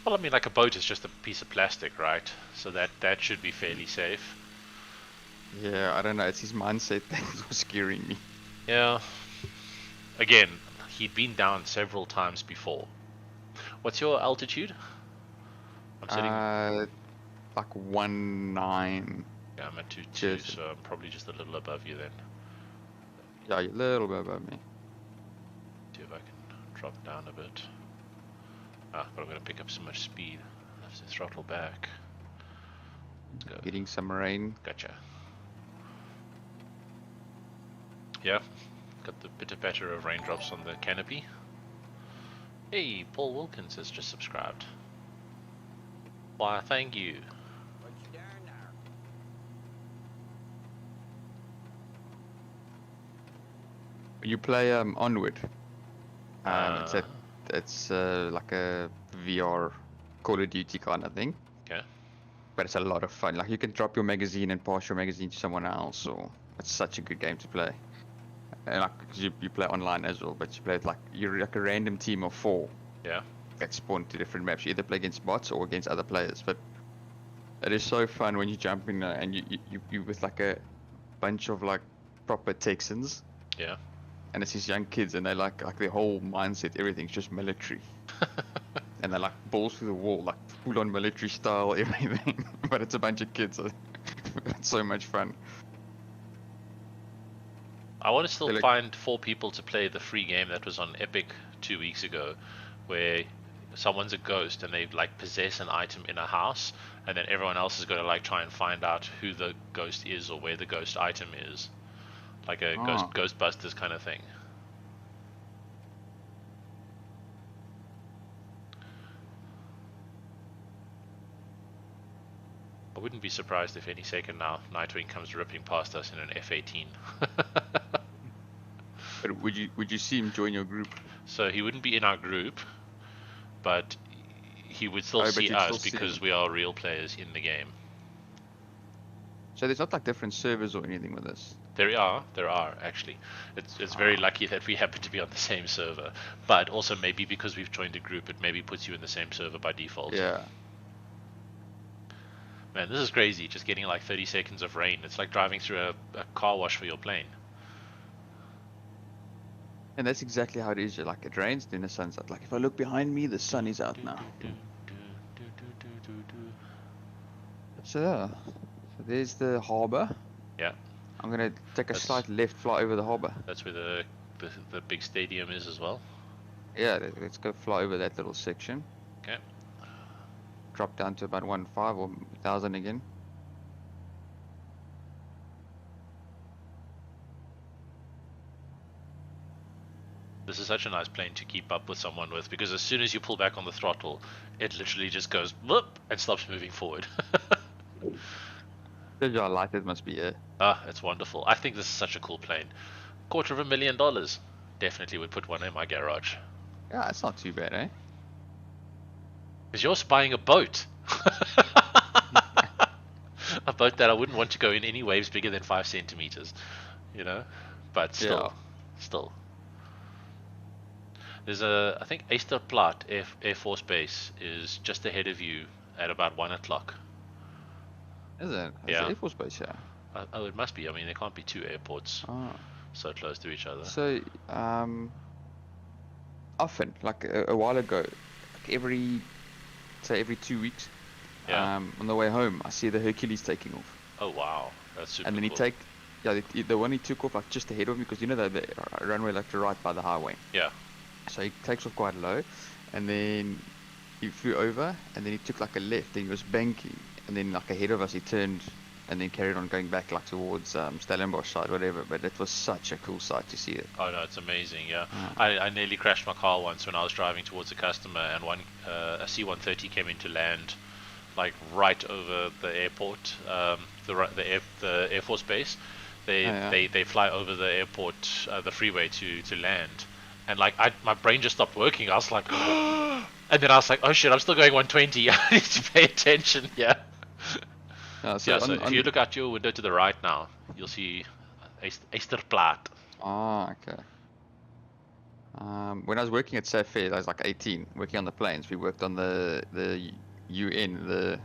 Well, I mean, like a boat is just a piece of plastic, right? So that should be fairly safe. Yeah, I don't know. It's his mindset that was scaring me. Yeah. Again, he'd been down several times before. What's your altitude? I'm sitting. Like 1.9. Yeah, I'm at 2.2, Cheers. so I'm probably just a little above you then. Yeah, you're a little bit above me. See if I can drop down a bit. Ah, but I'm going to pick up so much speed. I have to throttle back. Let's go. Getting some rain. Gotcha. Yeah, got the bitter batter of raindrops on the canopy. Hey, Paul Wilkins has just subscribed. Why, thank you. What you doing there? You play Onward. It's like a VR Call of Duty kind of thing. Okay. But it's a lot of fun. Like you can drop your magazine and pass your magazine to someone else, or it's such a good game to play. And like you play online as well, but you play it like you're like a random team of 4 Yeah. that spawn to different maps. You either play against bots or against other players. But it is so fun when you jump in there and you with like a bunch of like proper Texans. Yeah. And it's these young kids, and they like their whole mindset, everything's just military. And they're like balls through the wall, like full on military style, everything. But it's a bunch of kids, so it's so much fun. I want to still They're like- find 4 people to play the free game that was on Epic 2 weeks ago, where someone's a ghost and they like possess an item in a house, and then everyone else is going to like try and find out who the ghost is or where the ghost item is, like a Ghostbusters kind of thing. I wouldn't be surprised if any second now Nightwing comes ripping past us in an F-18. But would you see him join your group? So he wouldn't be in our group, but he would still but see you'd us still see because him. we are real players in the game. So there's not like different servers or anything with this. There are actually. It's very lucky that we happen to be on the same server, but also maybe because we've joined a group, it maybe puts you in the same server by default. Yeah. Man, this is crazy. Just getting like 30 seconds of rain. It's like driving through a car wash for your plane. And that's exactly how it is. Like it rains, then the sun's out. Like if I look behind me, the sun is out now. So there's the harbour. Yeah. I'm gonna take a That's- slight left, fly over the harbour. That's where the big stadium is as well. Yeah, let's go fly over that little section. Okay. Drop down to about 1.5 or 1,000 again. This is such a nice plane to keep up with someone with, because as soon as you pull back on the throttle, it literally just goes whoop and stops moving forward. Judge how light it must be, yeah. Ah, it's wonderful. I think this is such a cool plane. $250,000. Definitely would put one in my garage. Yeah, it's not too bad, eh? Because you're spying a boat. A boat that I wouldn't want to go in any waves bigger than 5 centimeters, you know? But still, still. There's I think Easterplaat Air Force Base is just ahead of you at about 1 o'clock. Is it? It's Yeah. the Air Force Base, yeah. Oh, it must be. I mean, there can't be 2 airports Oh. so close to each other. So, often, like a while ago, like every 2 weeks, Yeah. on the way home, I see the Hercules taking off. Oh, wow. That's super And then cool. Yeah, the one he took off like just ahead of me because you know the runway like right by the highway. Yeah. So he takes off quite low, and then he flew over, and then he took like a left, and he was banking, and then like ahead of us he turned, and then carried on going back like towards Stellenbosch side, whatever. But it was such a cool sight to see it. Oh no, it's amazing. Yeah, Uh, I nearly crashed my car once when I was driving towards a customer, and a C-130 came in to land, like right over the airport, the Air Force base. They oh, yeah. they fly over the airport, the freeway to land, and like my brain just stopped working. I was like, and then I was like, oh shit, I'm still going 120. I need to pay attention. Yeah. So Yeah. So on, if you look out your window to the right now, you'll see Eysterplaat. okay. When I was working at Safair, I was like 18, working on the planes. We worked on the UN, the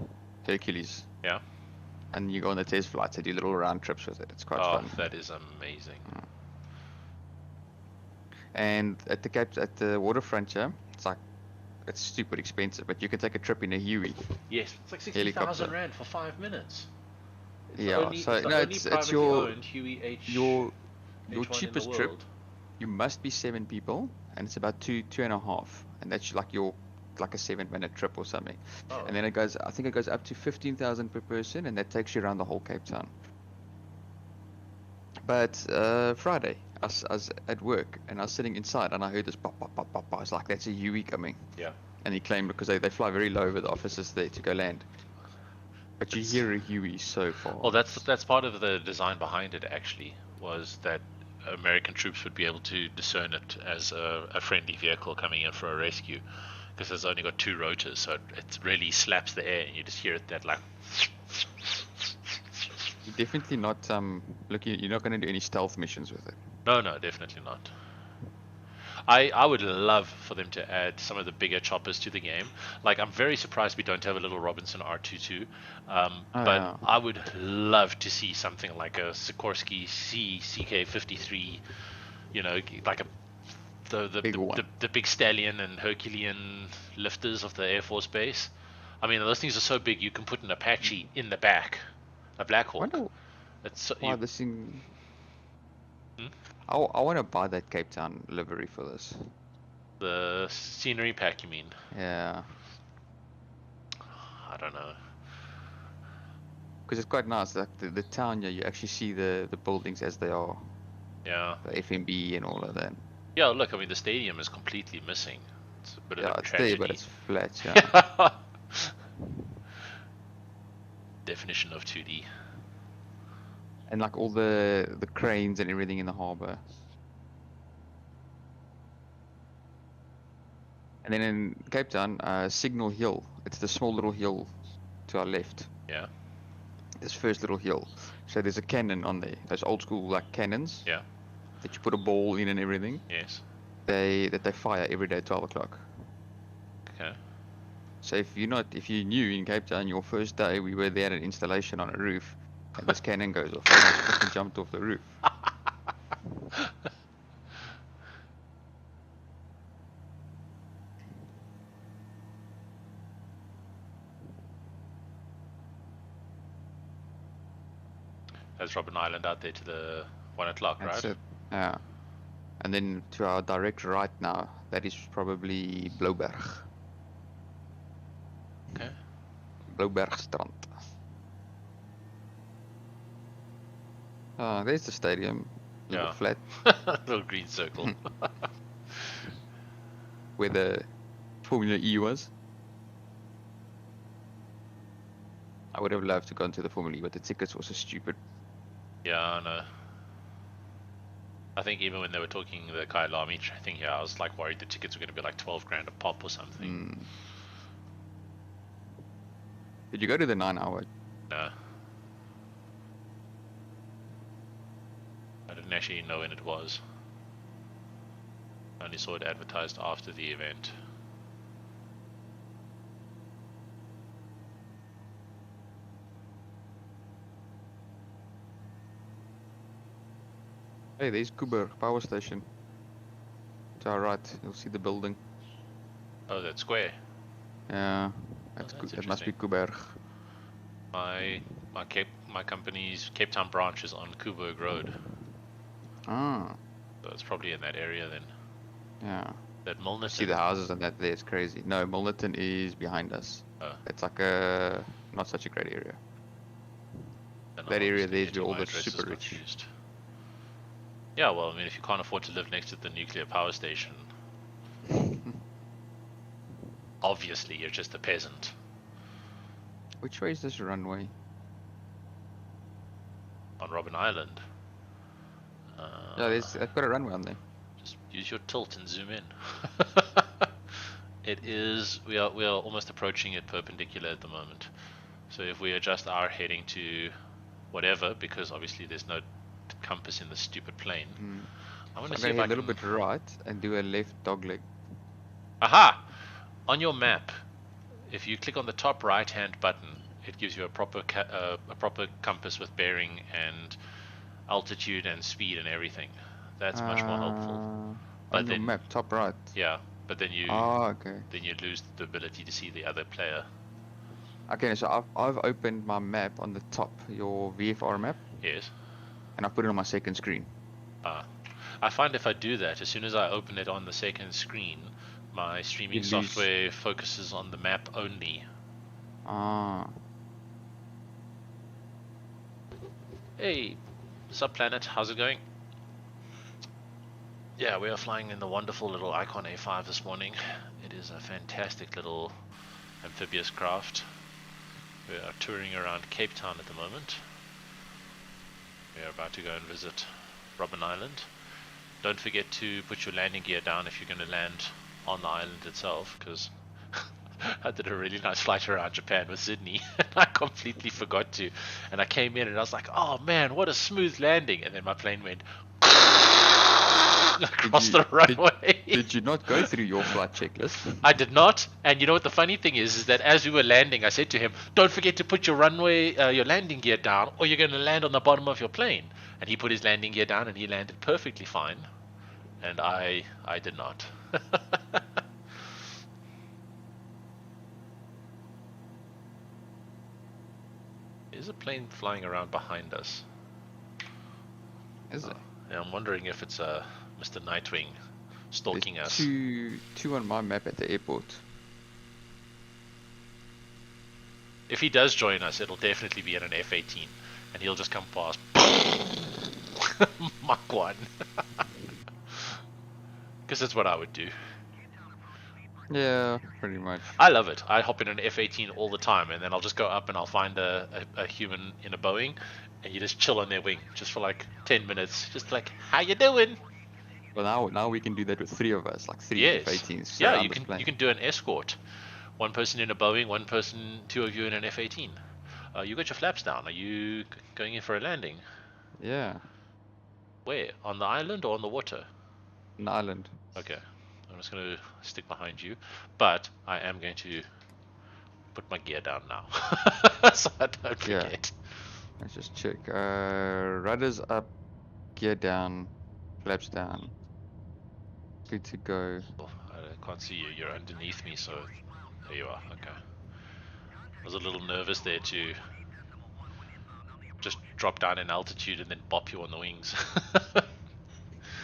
Hercules, Yeah. and you go on the test flights. They do little round trips with it. It's quite Oh, fun. that is amazing. And at the waterfront, yeah, it's stupid expensive, but you can take a trip in a Huey. Yes, it's like 60,000 60,000 rand for 5 minutes. Yeah, so no, it's your Huey H your H1 cheapest in the trip. world. You must be 7 people, and it's about two and a half, and that's like a 7-minute trip or something. Oh. And then I think it goes up to 15,000 per person, and that takes you around the whole Cape Town. But Friday, I was at work, and I was sitting inside, and I heard this pop, pop, pop, pop, pop. I was like, that's a Huey coming. Yeah. And he claimed because they fly very low over the offices there to go land. But you hear a Huey so far. Well, that's part of the design behind it. Actually, was that American troops would be able to discern it as a friendly vehicle coming in for a rescue, because it's only got 2 rotors, so it really slaps the air, and you just hear it that like. You're definitely not you're not going to do any stealth missions with it. No, definitely not. I would love for them to add some of the bigger choppers to the game. Like, I'm very surprised we don't have a little Robinson R22, but yeah. I would love to see something like a Sikorsky CK-53, you know, like the big Stallion and Herculean lifters of the Air Force Base. I mean, those things are so big you can put an Apache in the back, a Black Hawk. It's so, why this thing. Hmm? I want to buy that Cape Town livery for this. The scenery pack, you mean? Yeah. I don't know. Because it's quite nice. Like the town, yeah, you actually see the buildings as they are. Yeah. The FMB and all of that. Yeah, look, I mean, the stadium is completely missing. It's a bit of a it's tragedy. there, but it's flat. Yeah. Definition of 2D. And like all the cranes and everything in the harbour. And then in Cape Town, Signal Hill. It's the small little hill to our left. Yeah. This first little hill. So there's a cannon on there. Those old school like cannons. Yeah. That you put a ball in and everything. Yes. They fire every day at 12 o'clock. Okay. So if you knew in Cape Town, your first day we were there at an installation on a roof, and this cannon goes off, and I fucking jumped off the roof. That's Robben Island out there to the 1 o'clock, That's right? it. Yeah. And then to our direct right now, that is probably Blouberg. Okay. Bloubergstrand. There's the stadium. Little Yeah. flat Little green circle. where the Formula E was. I would have loved to go into the Formula E, but the tickets were so stupid. Yeah, I know. I think even when they were talking the Kyalami thing here, I was like worried the tickets were going to be like 12 grand a pop or something. Did you go to the 9-hour? No. I didn't actually know when it was. I only saw it advertised after the event. Hey, there's Kuber power station. To our right, you'll see the building. Oh, that square. Yeah, that's that must be interesting. Kuberg. My my company's Capetown branch is on Coburg Road, Ah, so it's probably in that area then. yeah. That See Milnerton. the houses and that there, it's crazy. No, Milnerton is behind us. Oh, It's like a not such a great area. then That I'm area obviously there is where getting all my the addresses super rich. confused. Yeah, well, I mean, if you can't afford to live next to the nuclear power station, obviously you're just a peasant. Which way is this runway? On Robben Island. Yeah, they've got a runway on there. Just use your tilt and zoom in. It is. We are almost approaching it perpendicular at the moment. So if we adjust our heading to whatever, because obviously there's no compass in the stupid plane. I want So to I'm see gonna if head I a little can. bit right and do a left dogleg. Aha! On your map, if you click on the top right-hand button, it gives you a proper compass with bearing and altitude and speed and everything. That's much more helpful. But On your then, map, top right. yeah, but then Okay. you lose the ability to see the other player. Okay, so I've opened my map on the top, your VFR map, Yes. and I put it on my second screen. I find if I do that, as soon as I open it on the second screen, my streaming You lose. software focuses on the map only. Hey, subplanet, how's it going? Yeah, we are flying in the wonderful little Icon A5 this morning. It is a fantastic little amphibious craft. We are touring around Cape Town at the moment. We are about to go and visit Robben Island. Don't forget to put your landing gear down if you're going to land on the island itself, because I did a really nice flight around Japan with Sydney and I completely forgot to. And I came in and I was like, oh man, what a smooth landing. And then my plane went across the runway. Did you not go through your flight checklist? I did not. And you know what the funny thing is that as we were landing, I said to him, don't forget to put your your landing gear down, or you're going to land on the bottom of your plane. And he put his landing gear down and he landed perfectly fine. And I did not. There's a plane flying around behind us. Is it? Yeah, I'm wondering if it's Mr. Nightwing stalking There's us. two on my map at the airport. If he does join us, it'll definitely be in an F-18, and he'll just come past. Mach 1. Because that's what I would do. Yeah, pretty much. I love it. I hop in an F-18 all the time, and then I'll just go up and I'll find a human in a Boeing, and you just chill on their wing just for like 10 minutes. Just like, how you doing? Well, now we can do that with three of us, like three Yes. F-18s. Yeah, around you this can plane. you can do an escort. One person in a Boeing, two of you in an F-18. You got your flaps down. Are you going in for a landing? Yeah, Where? On the island or on the water? an island. Okay. I'm just going to stick behind you. But I am going to put my gear down now. So I don't Yeah. forget. Let's just check. Rudders up, gear down, flaps down. Good to go. Oh, I can't see you. You're underneath me, so there you are. Okay. I was a little nervous there to just drop down in altitude and then bop you on the wings.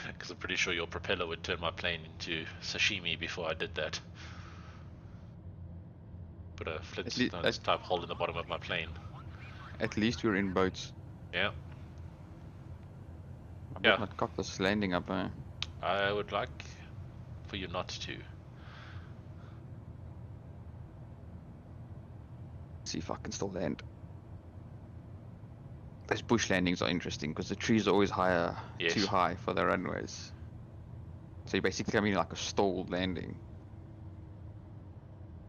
Because I'm pretty sure your propeller would turn my plane into sashimi before I did that. Put a Flintstone type hole in the bottom of my plane. At least we're in boats. Yeah. I Yeah. bet not cock this landing up, eh? I would like for you not to. See if I can still land. Those bush landings are interesting because the trees are always higher, Yes. too high for the runways. So you basically come in like a stalled landing.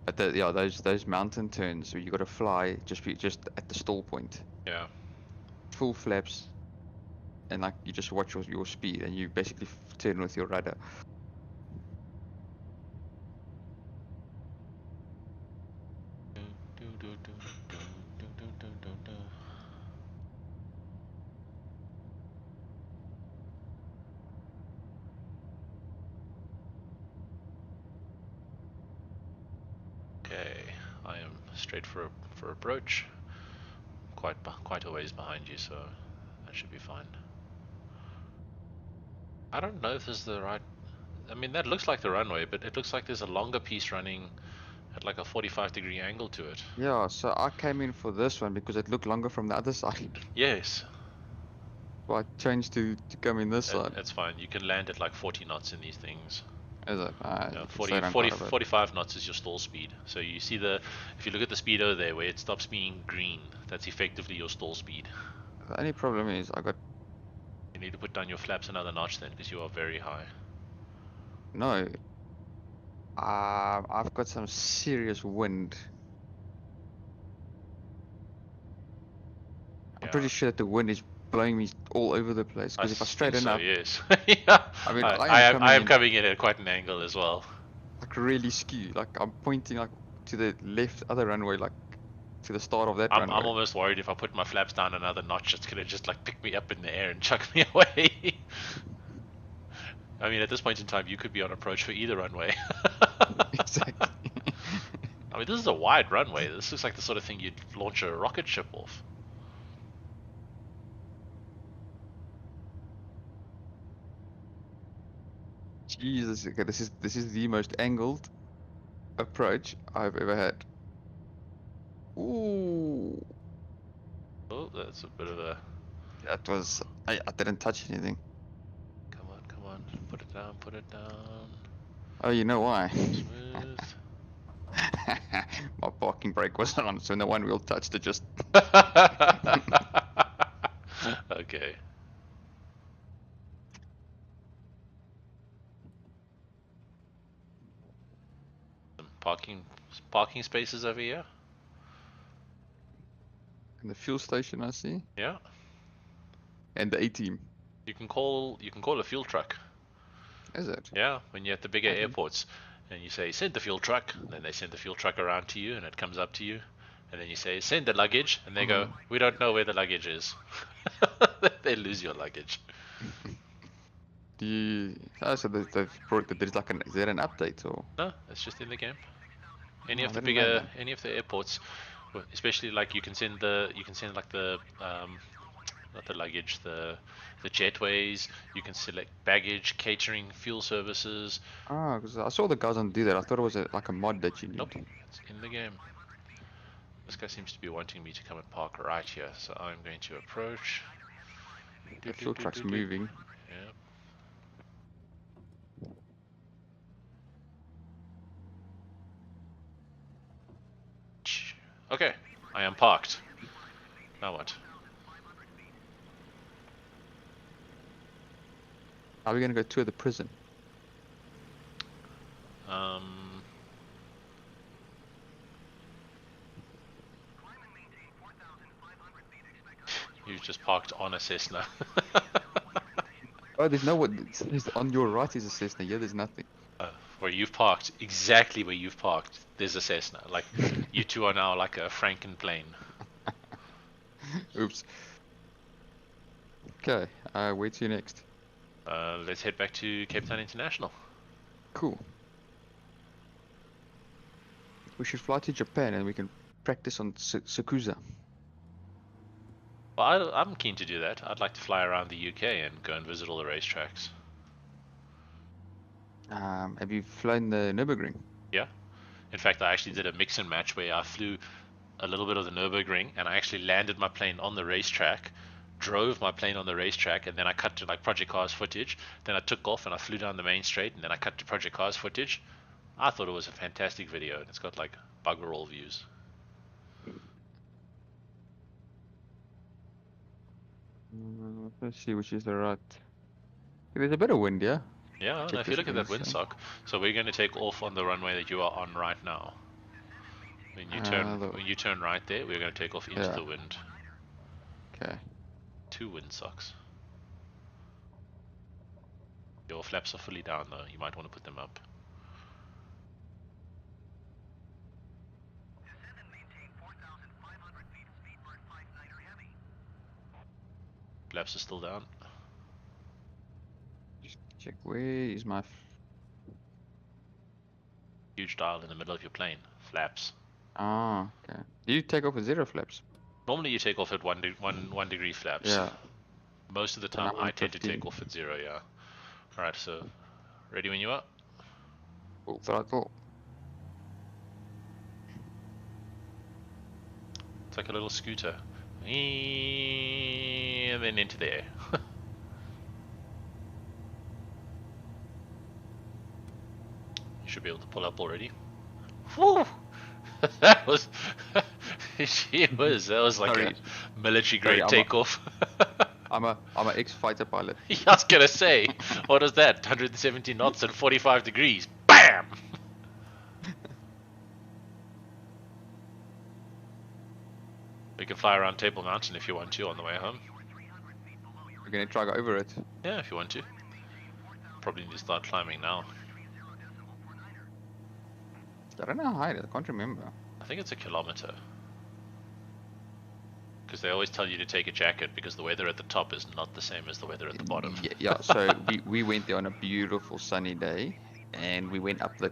But those mountain turns where you got to fly just at the stall point, Yeah. full flaps, and like you just watch your speed and you basically turn with your rudder. Okay, I am straight for approach. quite a ways behind you, so that should be fine. I don't know if this is the right. I mean, that looks like the runway, but it looks like there's a longer piece running at like a 45-degree angle to it. Yeah, so I came in for this one because it looked longer from the other side. Yes, So I changed to come in this side. that's fine. You can land at like 40 knots in these things. Is it? Yeah, You can 40, stay down 40, quite a bit. 45 knots is your stall speed. So you see if you look at the speedo there where it stops being green, that's effectively your stall speed. The only problem is I got You need to put down your flaps another notch then, because you are very high. no. I've got some serious wind. I'm Yeah, pretty sure that the wind is blowing me all over the place. Because if I think straighten so, up, yes. Yeah, I mean, I am coming in at quite an angle as well. like really skew. Like I'm pointing like to the left other runway, like to the start of that I'm runway. almost worried if I put my flaps down another notch, it's gonna just like pick me up in the air and chuck me away. I mean, at this point in time, you could be on approach for either runway. Exactly. I mean, this is a wide runway. This looks like the sort of thing you'd launch a rocket ship off. Jesus, okay, this is the most angled approach I've ever had. Ooh, Oh, that's a bit of a... that was I didn't touch anything. Come on. Put it down, put it down. Oh, you know why? Smooth. My parking brake was on, so no one wheel touched it. Just Okay. Some parking spaces over here. in the fuel station I see, Yeah. and the A team. You can call a fuel truck. Is it? Yeah, when you're at the bigger I didn't- airports, and you say send the fuel truck, and then they send the fuel truck around to you, and it comes up to you, and then you say send the luggage, and they go, we don't know where the luggage is. They lose your luggage. Do you? Oh, so they've brought that. There's like is there an update or? No, it's just in the game. Any Oh, of I the didn't know bigger, that. any of the airports, especially like you can send like the not the luggage, the jetways. You can select baggage, catering, fuel services. Ah, because I saw the guys on do that. I thought it was like a mod that you Nope, need. it's in the game. This guy seems to be wanting me to come and park right here, so I'm going to approach. The fuel truck's moving. Yeah. Okay, I am parked. Now what? Are we gonna go tour the prison? Um, you've just parked on a Cessna. Oh, there's no one. On your right is a Cessna. Yeah, there's nothing. Where you've parked, exactly where you've parked, there's a Cessna. Like, you two are now like a Frankenplane. Oops. Okay. Where to next? Let's head back to Capetown International. Cool. We should fly to Japan and we can practice on Sakusa. Well, I'm keen to do that. I'd like to fly around the UK and go and visit all the racetracks. Have you flown the Nürburgring? Yeah. In fact, I actually did a mix and match where I flew a little bit of the Nürburgring and I actually landed my plane on the racetrack, drove my plane on the racetrack, and then I cut to like Project Cars footage. Then I took off and I flew down the main straight, and then I cut to Project Cars footage. I thought it was a fantastic video, and it's got like bugger all views. Let's see which is the right. There's a bit of wind, yeah? Yeah, Check now if you this look at that wind sign. windsock, so we're going to take off on the runway that you are on right now. When you turn right there, we're going to take off into Yeah. the wind. Okay. 2 windsocks. Your flaps are fully down though, you might want to put them up. Flaps are still down. Just check where is my. Huge dial in the middle of your plane. Flaps. Ah, okay. Do you take off with 0 flaps? Normally you take off at 1 degree flaps. Yeah. Most of the So now time I'm I on tend to 15. take off at 0, yeah. Alright, so ready when you are? Full throttle. It's like a little scooter. And then into the air. You should be able to pull up already. Woo! That was that was like a Sorry. military Sorry, grade takeoff. I'm a ex-fighter pilot. Yeah, I was gonna say, what is that? 170 knots at 45 degrees. BAM! We can fly around Table Mountain if you want to on the way home. We're gonna try go over it. Yeah, if you want to. Probably need to start climbing now. I don't know how high it is. I can't remember. I think it's a kilometer. Because they always tell you to take a jacket because the weather at the top is not the same as the weather at the bottom. Yeah. So we went there on a beautiful sunny day, and we went up the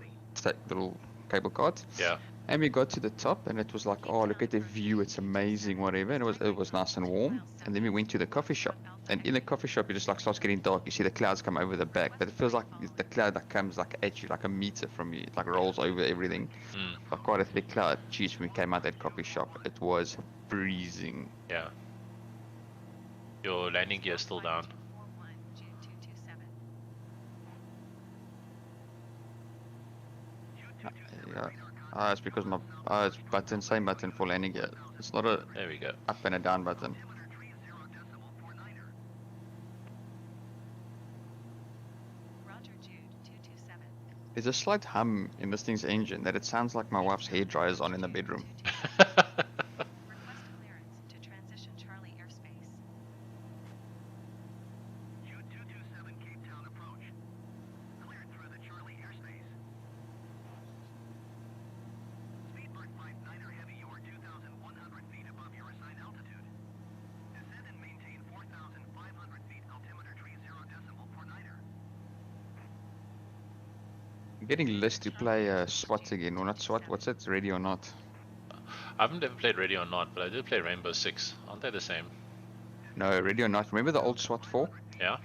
little cable cart. Yeah. And we got to the top, and it was like, oh, look at the view, it's amazing, whatever. And it was nice and warm. And then we went to the coffee shop, and in the coffee shop, it just like starts getting dark. You see the clouds come over the back, but it feels like the cloud that comes like at you, like a meter from you, it like rolls over everything. Like quite a thick cloud. Jeez, when we came out that coffee shop, it was freezing. Yeah. Your landing gear is still down. 41, June 227. Yeah. It's because my it's button, same button for landing gear. It's not a There we go. up and a down button. Roger, Jude 227. There's a slight hum in this thing's engine that it sounds like my wife's hair dryer's on in the bedroom. Request clearance to transition Charlie airspace. U-227 Capetown approach. Cleared through the Charlie airspace. Speedbird 59er Heavy, you are 2,100 feet above your assigned altitude. Descend and maintain 4,500 feet, altimeter tree 0 decimal per niner. I'm getting Liz to play SWAT again, or not SWAT, what's it? Ready or Not? I haven't ever played Ready or Not, but I did play Rainbow Six. Aren't they the same? No, Ready or Not. Remember the old SWAT 4? Yeah?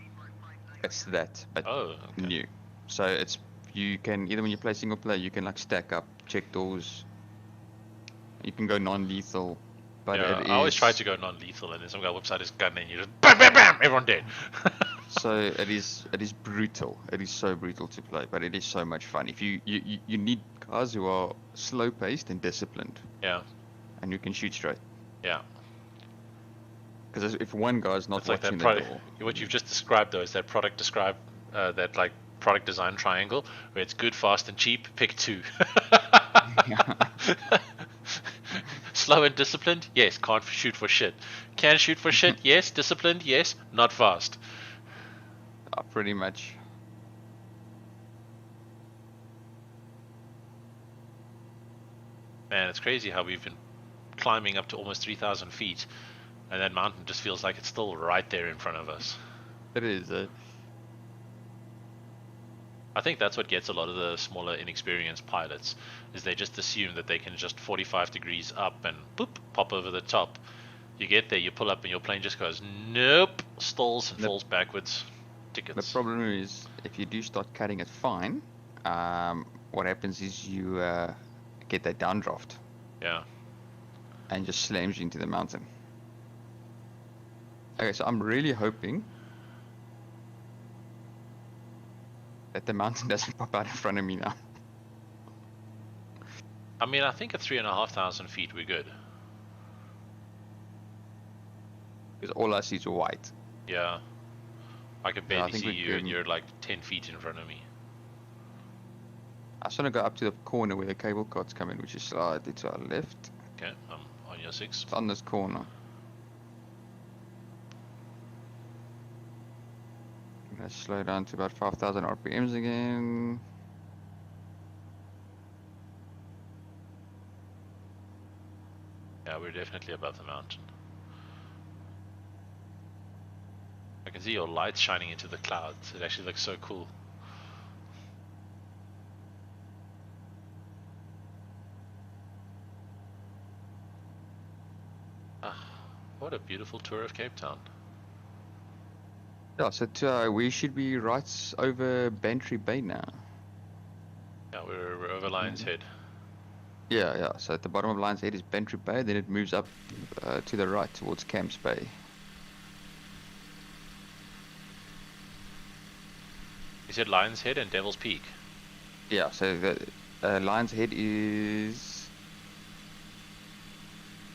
It's that, but Oh, okay. new. So it's, you can, either when you play single player, you can like stack up, check doors. You can go non-lethal, but Yeah, it is... I always try to go non-lethal, and then some guy whips out his gun, and you just BAM BAM BAM! Everyone dead. So it is brutal. It is so brutal to play, but it is so much fun. If you need guys who are slow paced and disciplined, Yeah, and you can shoot straight. yeah. Because if one guy's not It's like watching that the product. door, What you've just described, though, is that that like product design triangle where it's good, fast, and cheap. Pick two. Slow and disciplined? Yes. Can't shoot for shit. Can shoot for shit? Yes. Disciplined? Yes. Not fast. pretty much. Man, it's crazy how we've been climbing up to almost 3,000 feet, and that mountain just feels like it's still right there in front of us. It is. I think that's what gets a lot of the smaller, inexperienced pilots, is they just assume that they can just 45 degrees up and boop, pop over the top. You get there, you pull up, and your plane just goes, nope, stalls and falls backwards. The Tickets. problem is, if you do start cutting it fine, what happens is you get that downdraft Yeah. and just slams you into the mountain. Okay, so I'm really hoping that the mountain doesn't pop out in front of me now. I mean, I think at 3,500 feet we're good. Because all I see is white. Yeah. I can Yeah, I barely think see we're you, good. and you're like 10 feet in front of me. I just want to go up to the corner where the cable carts come in, which is slightly to our left. Okay, I'm on your 6. It's on this corner. Let's slow down to about 5,000 RPMs again. Yeah, we're definitely above the mountain. I can see your lights shining into the clouds. It actually looks so cool. Ah, what a beautiful tour of Cape Town. Yeah, so we should be right over Bantry Bay now. Yeah, we're over Lion's Head. Yeah. So at the bottom of Lion's Head is Bantry Bay, then it moves up to the right towards Camps Bay. You said Lion's Head and Devil's Peak. Yeah, so the Lion's Head is.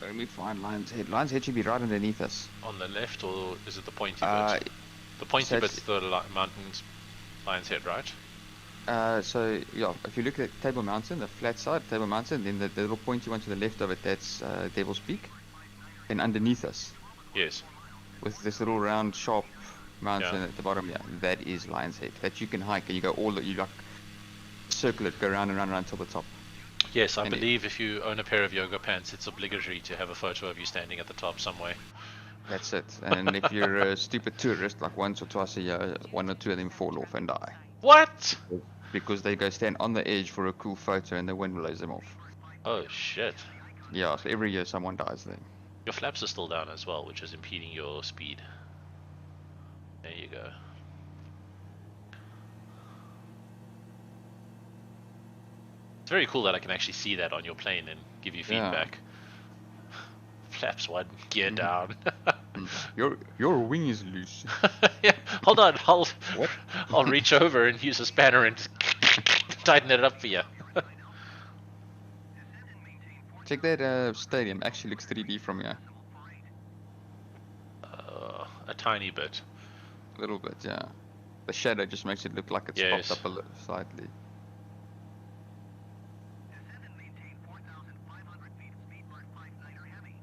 Let me find Lion's Head. Lion's Head should be right underneath us. On the left, or is it the pointy Uh, bit? The pointy so bit's the mountains, Lion's Head, right? So yeah, if you look at Table Mountain, the flat side, Table Mountain, then the little pointy one to the left of it, that's Devil's Peak. And underneath us, Yes. with this little round, sharp mountain Yeah. at the bottom, yeah, that is Lion's Head. That you can hike and you go you like circle it, go round and round and round till the top. Yes, I And believe if you own a pair of yoga pants, it's obligatory to have a photo of you standing at the top some way. That's it. And if you're a stupid tourist, like once or twice a year, one or two of them fall off and die. What? Because they go stand on the edge for a cool photo and the wind blows them off. Oh shit. Yeah, so every year someone dies there. Your flaps are still down as well, which is impeding your speed. There you go. It's very cool that I can actually see that on your plane and give you Yeah. feedback. Flaps one, gear down. Your wing is loose. Yeah, hold on, What? I'll reach over and use a spanner and tighten it up for you. Check that stadium. Actually looks 3D from here. A tiny bit. A little bit, yeah. The shadow just makes it look like it's Yes. popped up a little slightly. Descend and maintain 4,500 feet. Speed mark 59er heavy.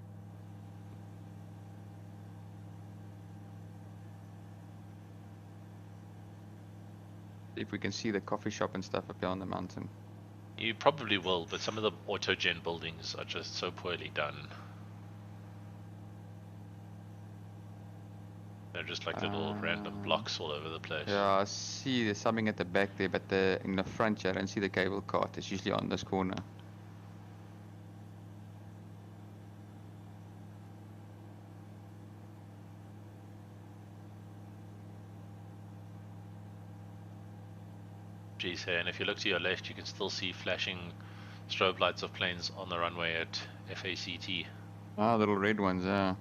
If we can see the coffee shop and stuff up here on the mountain. You probably will, but some of the autogen buildings are just so poorly done. They're just like little random blocks all over the place. Yeah, I see there's something at the back there, but in the front here, I don't see the cable cart. It's usually on this corner. Geez, hey, and if you look to your left, you can still see flashing strobe lights of planes on the runway at FACT. Ah, little red ones, yeah.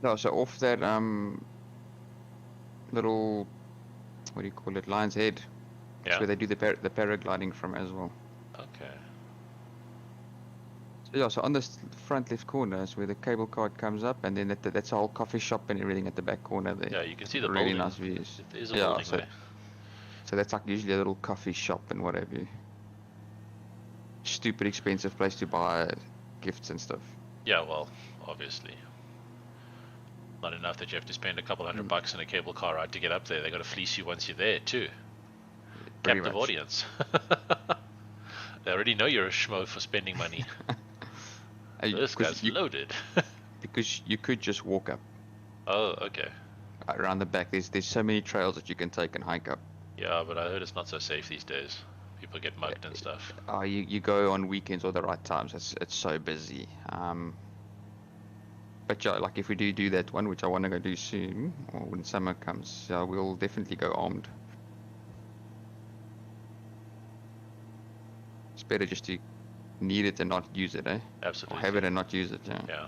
No, so off that little, what do you call it, Lion's Head. That's Yeah. where they do the paragliding from as well. Okay. So yeah, so on this front left corner is where the cable cart comes up, and then that's a whole coffee shop and everything at the back corner there. Yeah, you can see the Really building. nice views. There's a Yeah, building so- there. So that's like usually a little coffee shop and what have you. Stupid expensive place to buy gifts and stuff. Yeah, well, obviously. Not enough that you have to spend a couple $100 in a cable car ride to get up there. They got to fleece you once you're there too. Pretty Captive much. audience. They already know you're a schmo for spending money. This guy's loaded. because you could just walk up Oh, okay. around the back. There's so many trails that you can take and hike up. Yeah, but I heard it's not so safe these days. People get mugged and stuff. You go on weekends or the right times. It's so busy. But yeah, like if we do that one, which I want to go do soon, or when summer comes, we'll definitely go armed. It's better just to need it and not use it, eh? Or Absolutely. have it and not use it, yeah. Yeah.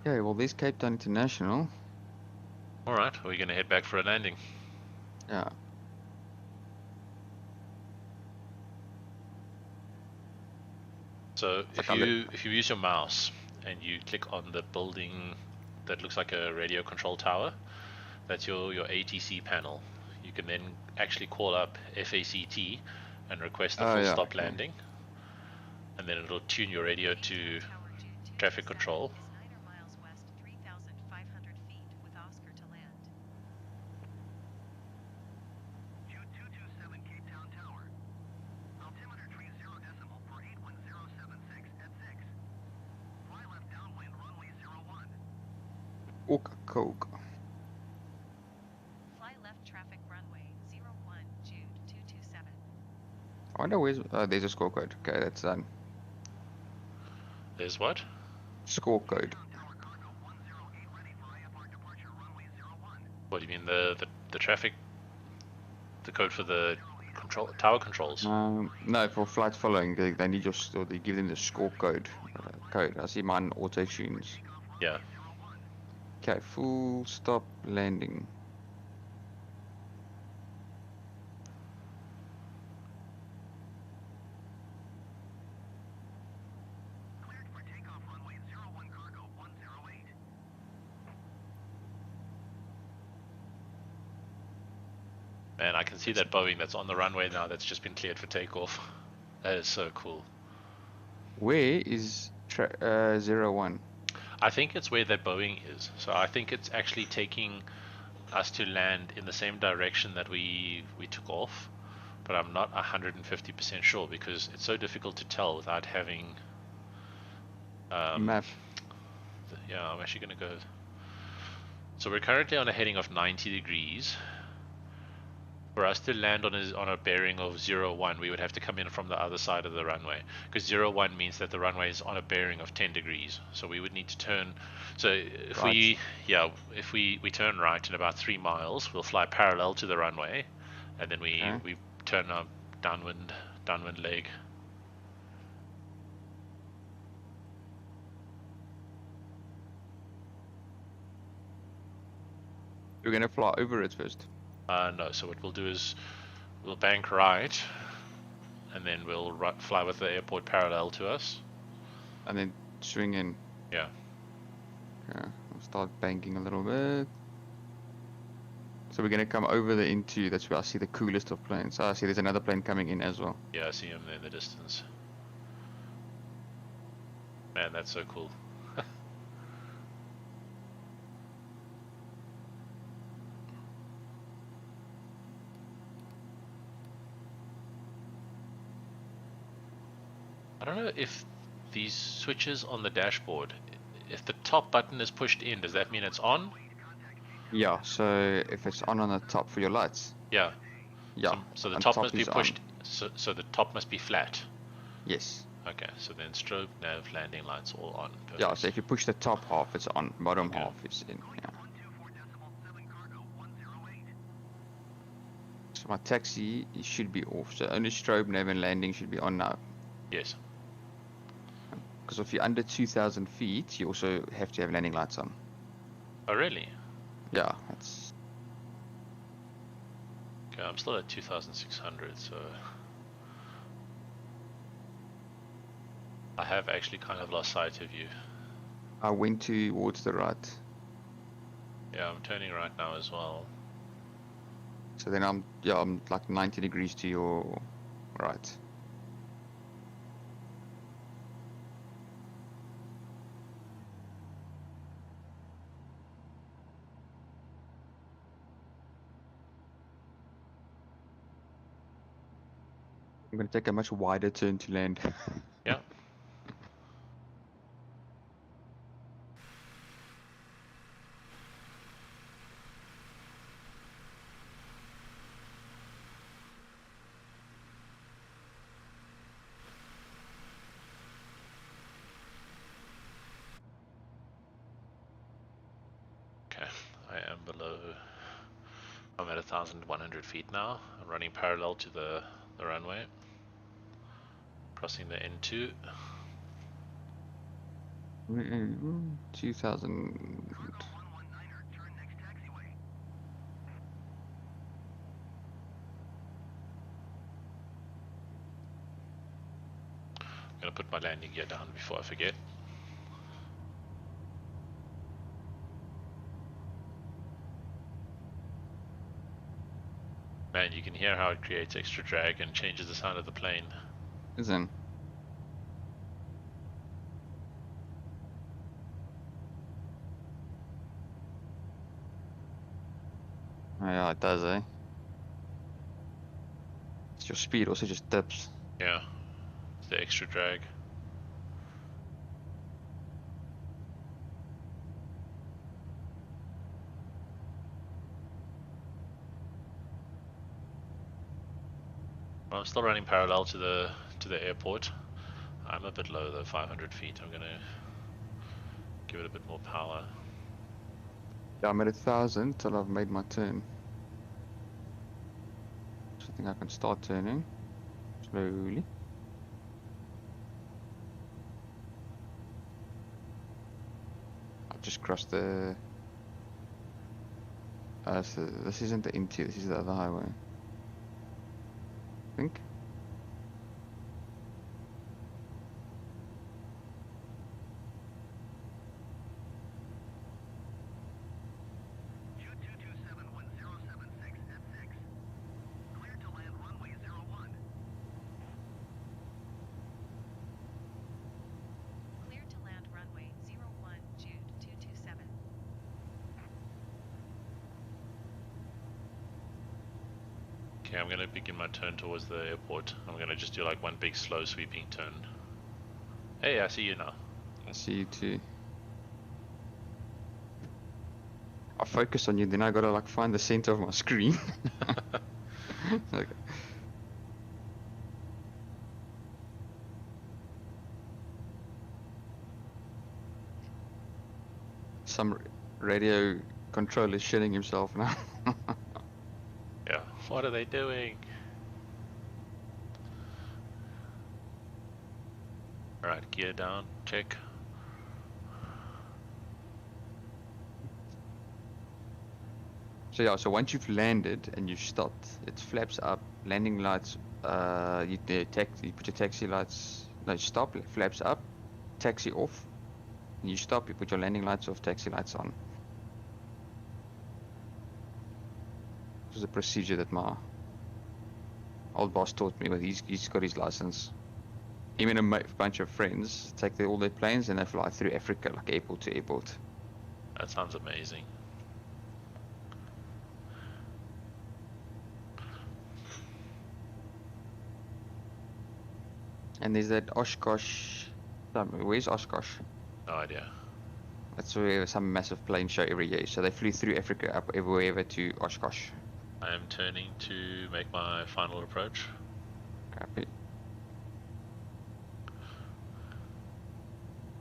Yeah, well, there's Cape Town International. Alright, are we going to head back for a landing? Yeah. So if Like you use your mouse and you click on the building that looks like a radio control tower, that's your ATC panel. You can then actually call up FACT and request a Oh, full yeah, stop okay. landing, and then it'll tune your radio to traffic control. Is 9 miles west, 3,500 feet with Oscar to land. Jude 227 Cape Town Tower. Coke. Fly left traffic runway 01 Jude 227. I wonder where's. There's a score code. Okay, that's done. There's what? Score code. Tower Cargo 108 ready for IFR departure runway 01. What do you mean the traffic, the code for the control tower controls? No, for flights following, they need or they give them the score code. I see mine auto tunes. Yeah. Okay, full stop landing. Cleared for takeoff runway 01 Cargo 108. Man, I can see that Boeing that's on the runway now that's just been cleared for takeoff. That is so cool. Where is 01? I think it's where that Boeing is. So I think it's actually taking us to land in the same direction that we took off, but I'm not 150% sure because it's so difficult to tell without having Map. yeah, I'm actually going to go. So we're currently on a heading of 90 degrees. For us to land on a bearing of 01, we would have to come in from the other side of the runway, because 01 means that the runway is on a bearing of 10 degrees. So we would need to turn. So if Right. we turn right in about 3 miles, we'll fly parallel to the runway, and then we Okay. we turn our downwind leg. We're gonna fly over it first. No, so what we'll do is we'll bank right, and then we'll fly with the airport parallel to us. And then swing in. Yeah. Okay. We'll start banking a little bit. So we're gonna come over the into. That's where I see the coolest of planes. I see there's another plane coming in as well. Yeah, I see him there in the distance. Man, that's so cool. I don't know if these switches on the dashboard, if the top button is pushed in, does that mean it's on? Yeah. So if it's on the top for your lights. Yeah. Yeah. So the and top must be is pushed. on. So the top must be flat. Yes. Okay. So then strobe, nav, landing lights all on. Perfect. Yeah. So if you push the top half, it's on. Bottom Okay. half is in. Yeah. 124.7 Cargo 108. So my taxi it should be off. So only strobe, nav, and landing should be on now. Yes. Because if you're under 2,000 feet, you also have to have landing lights on. Oh really? Yeah, that's. Okay, I'm still at 2,600, so I have actually kind of lost sight of you. I went towards the right. Yeah, I'm turning right now as well. So then I'm like 90 degrees to your right. I'm gonna take a much wider turn to land. Yeah. Okay, I am below. I'm at 1,100 feet now. I'm running parallel to the runway. Crossing the N2. 2,000. Cargo 119er, turn next taxiway. I'm gonna put my landing gear down before I forget. Man, you can hear how it creates extra drag and changes the sound of the plane. Isn't. Oh, yeah, it does, eh? It's your speed also just dips. Yeah, it's the extra drag. I'm still running parallel to the airport. I'm a bit low though, 500 feet. I'm gonna give it a bit more power. Yeah, I'm at 1,000 till I've made my turn. So I think I can start turning slowly. I've just crossed the. So this isn't the N2. This is the other highway. I think. U2271076 at 6. Clear to land runway 01. Clear to land runway 01, Jude 227. Okay, I'm gonna begin my turn towards the airport. I'm gonna just do like one big slow sweeping turn. Hey, I see you now. I see you too. I focus on you, then I gotta like find the center of my screen. Like, some radio controller shitting himself now. Yeah. What are they doing? Alright, gear down, check. So yeah, so once you've landed and you've stopped, it flaps up, landing lights, you put your taxi lights, no, stop, it flaps up, taxi off, and you stop, you put your landing lights off, taxi lights on. This is a procedure that my old boss taught me, but he's got his license. Him and a bunch of friends take all their planes and they fly through Africa, like airport to airport. That sounds amazing. And there's that Oshkosh, where's Oshkosh? No idea. That's where some massive plane show every year. So they flew through Africa up everywhere to Oshkosh. I am turning to make my final approach. Copy.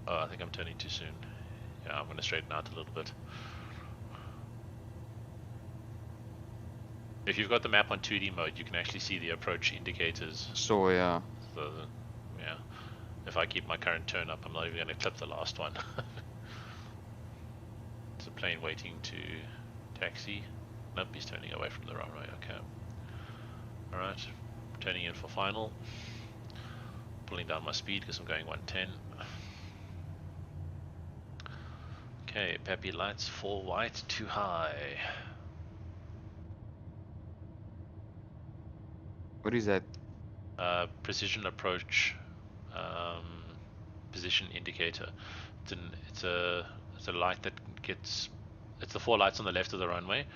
Oh, I think I'm turning too soon. Yeah, I'm gonna straighten out a little bit. If you've got the map on 2D mode, you can actually see the approach indicators. So yeah. So, yeah. If I keep my current turn up, I'm not even gonna clip the last one. It's a plane waiting to taxi. Nope, he's turning away from the runway, okay. Alright, turning in for final. Pulling down my speed because I'm going 110. Okay, peppy lights, 4 white, too high. What is that? Precision approach position indicator. It's a light that gets. It's the 4 lights on the left of the runway.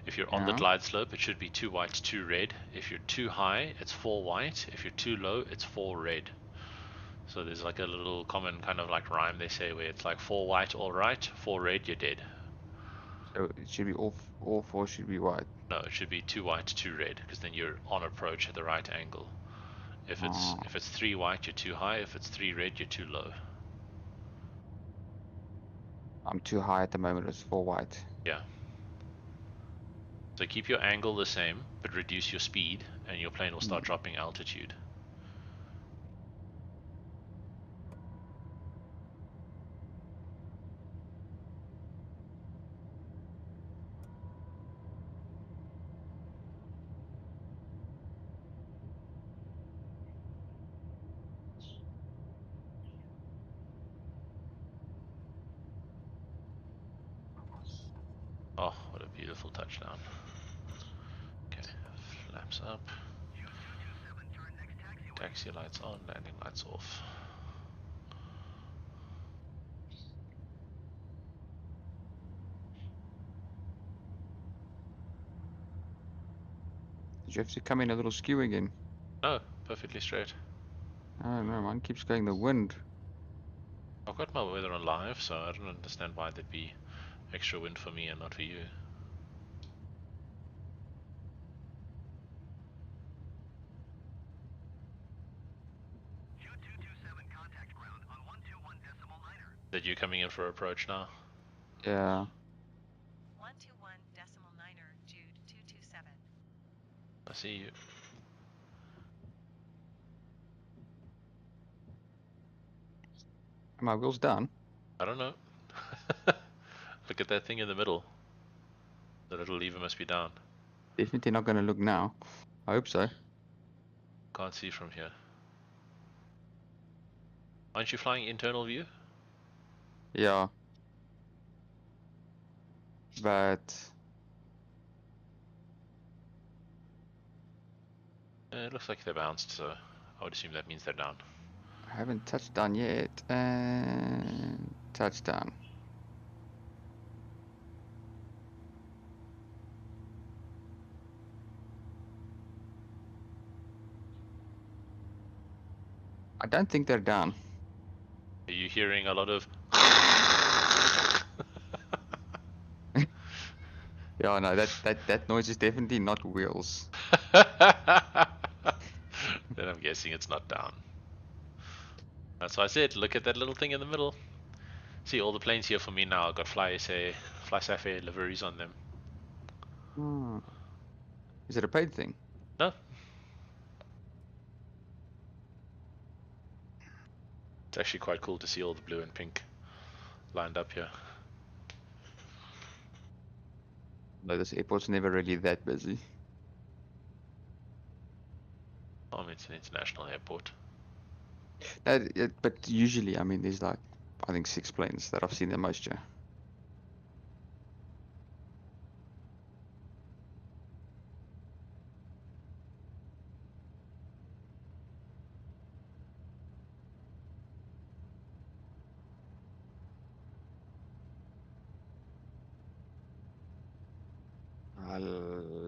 If you're on the Yeah. glide slope, it should be 2 white, 2 red. If you're too high, it's 4 white. If you're too low, it's 4 red. So there's like a little common kind of like rhyme they say where it's like 4 white, all right, 4 red, you're dead. So it should be all four should be white. No, it should be 2 white, 2 red, because then you're on approach at the right angle. If Oh, it's 3 white, you're too high. If it's 3 red, you're too low. I'm too high at the moment. It's 4 white. Yeah. So keep your angle the same, but reduce your speed, and your plane will start dropping altitude. Oh, what a beautiful touchdown. Okay, flaps up. U227, turn next taxiway. Taxi lights on, landing lights off. Did you have to come in a little skew again? No, perfectly straight. Oh no, mine keeps going the wind. I've got my weather on live, so I don't understand why there'd be extra wind for me and not for you. That you're coming in for approach now. Yeah. 121.9er, Jude 227. I see you. Are my wheels down? I don't know. Look at that thing in the middle. The little lever must be down. Definitely not going to look now. I hope so. Can't see from here. Aren't you flying internal view? Yeah. But It looks like they're bounced, so I would assume that means they're down. I haven't touched down yet. And touchdown. I don't think they're down. Are you hearing a lot of? Yeah, no, that noise is definitely not wheels. Then I'm guessing it's not down. That's why I said, look at that little thing in the middle. See, all the planes here for me now got Fly Safe liveries on them. Hmm. Is it a paid thing? No, it's actually quite cool to see all the blue and pink lined up here. No, this airport's never really that busy. I mean, it's an international airport. But usually, I mean, there's like, I think 6 planes that I've seen the most, yeah.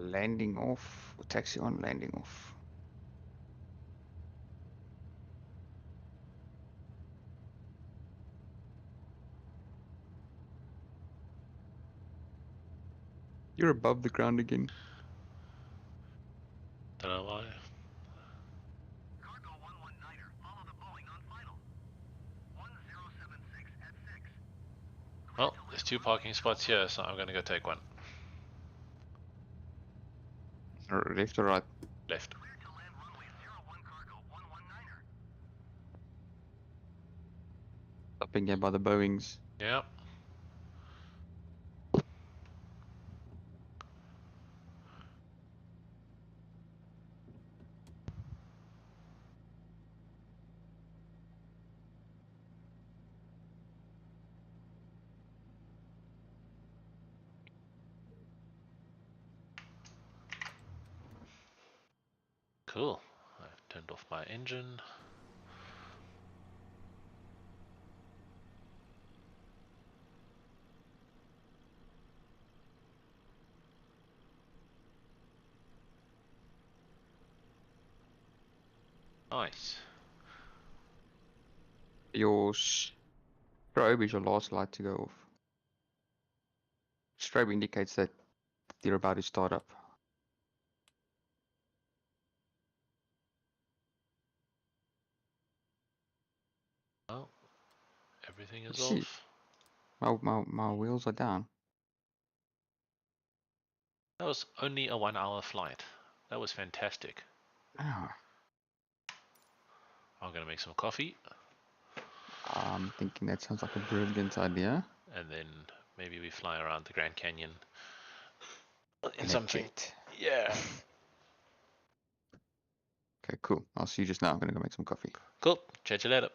Landing off, or taxi on, landing off. You're above the ground again. Don't know why. Cargo 119er, follow the Boeing on final. 1076 at 6. Well, there's 2 parking spots here, so I'm gonna go take one. Or left or right? Left. Clear to land runway 01 cargo 119er. Stopping here by the Boeings. Yeah. Cool. I've turned off my engine. Nice. Your strobe is your last light to go off. Strobe indicates that you're about to start up. Well, everything is See, off. my wheels are down. That was only a 1-hour flight. That was fantastic. Ah, I'm gonna make some coffee, I'm thinking that sounds like a brilliant idea. and then maybe we fly around the Grand Canyon in In a something. jet. Yeah. Okay, cool. I'll see you just now. I'm gonna go make some coffee. Cool. Chat you later.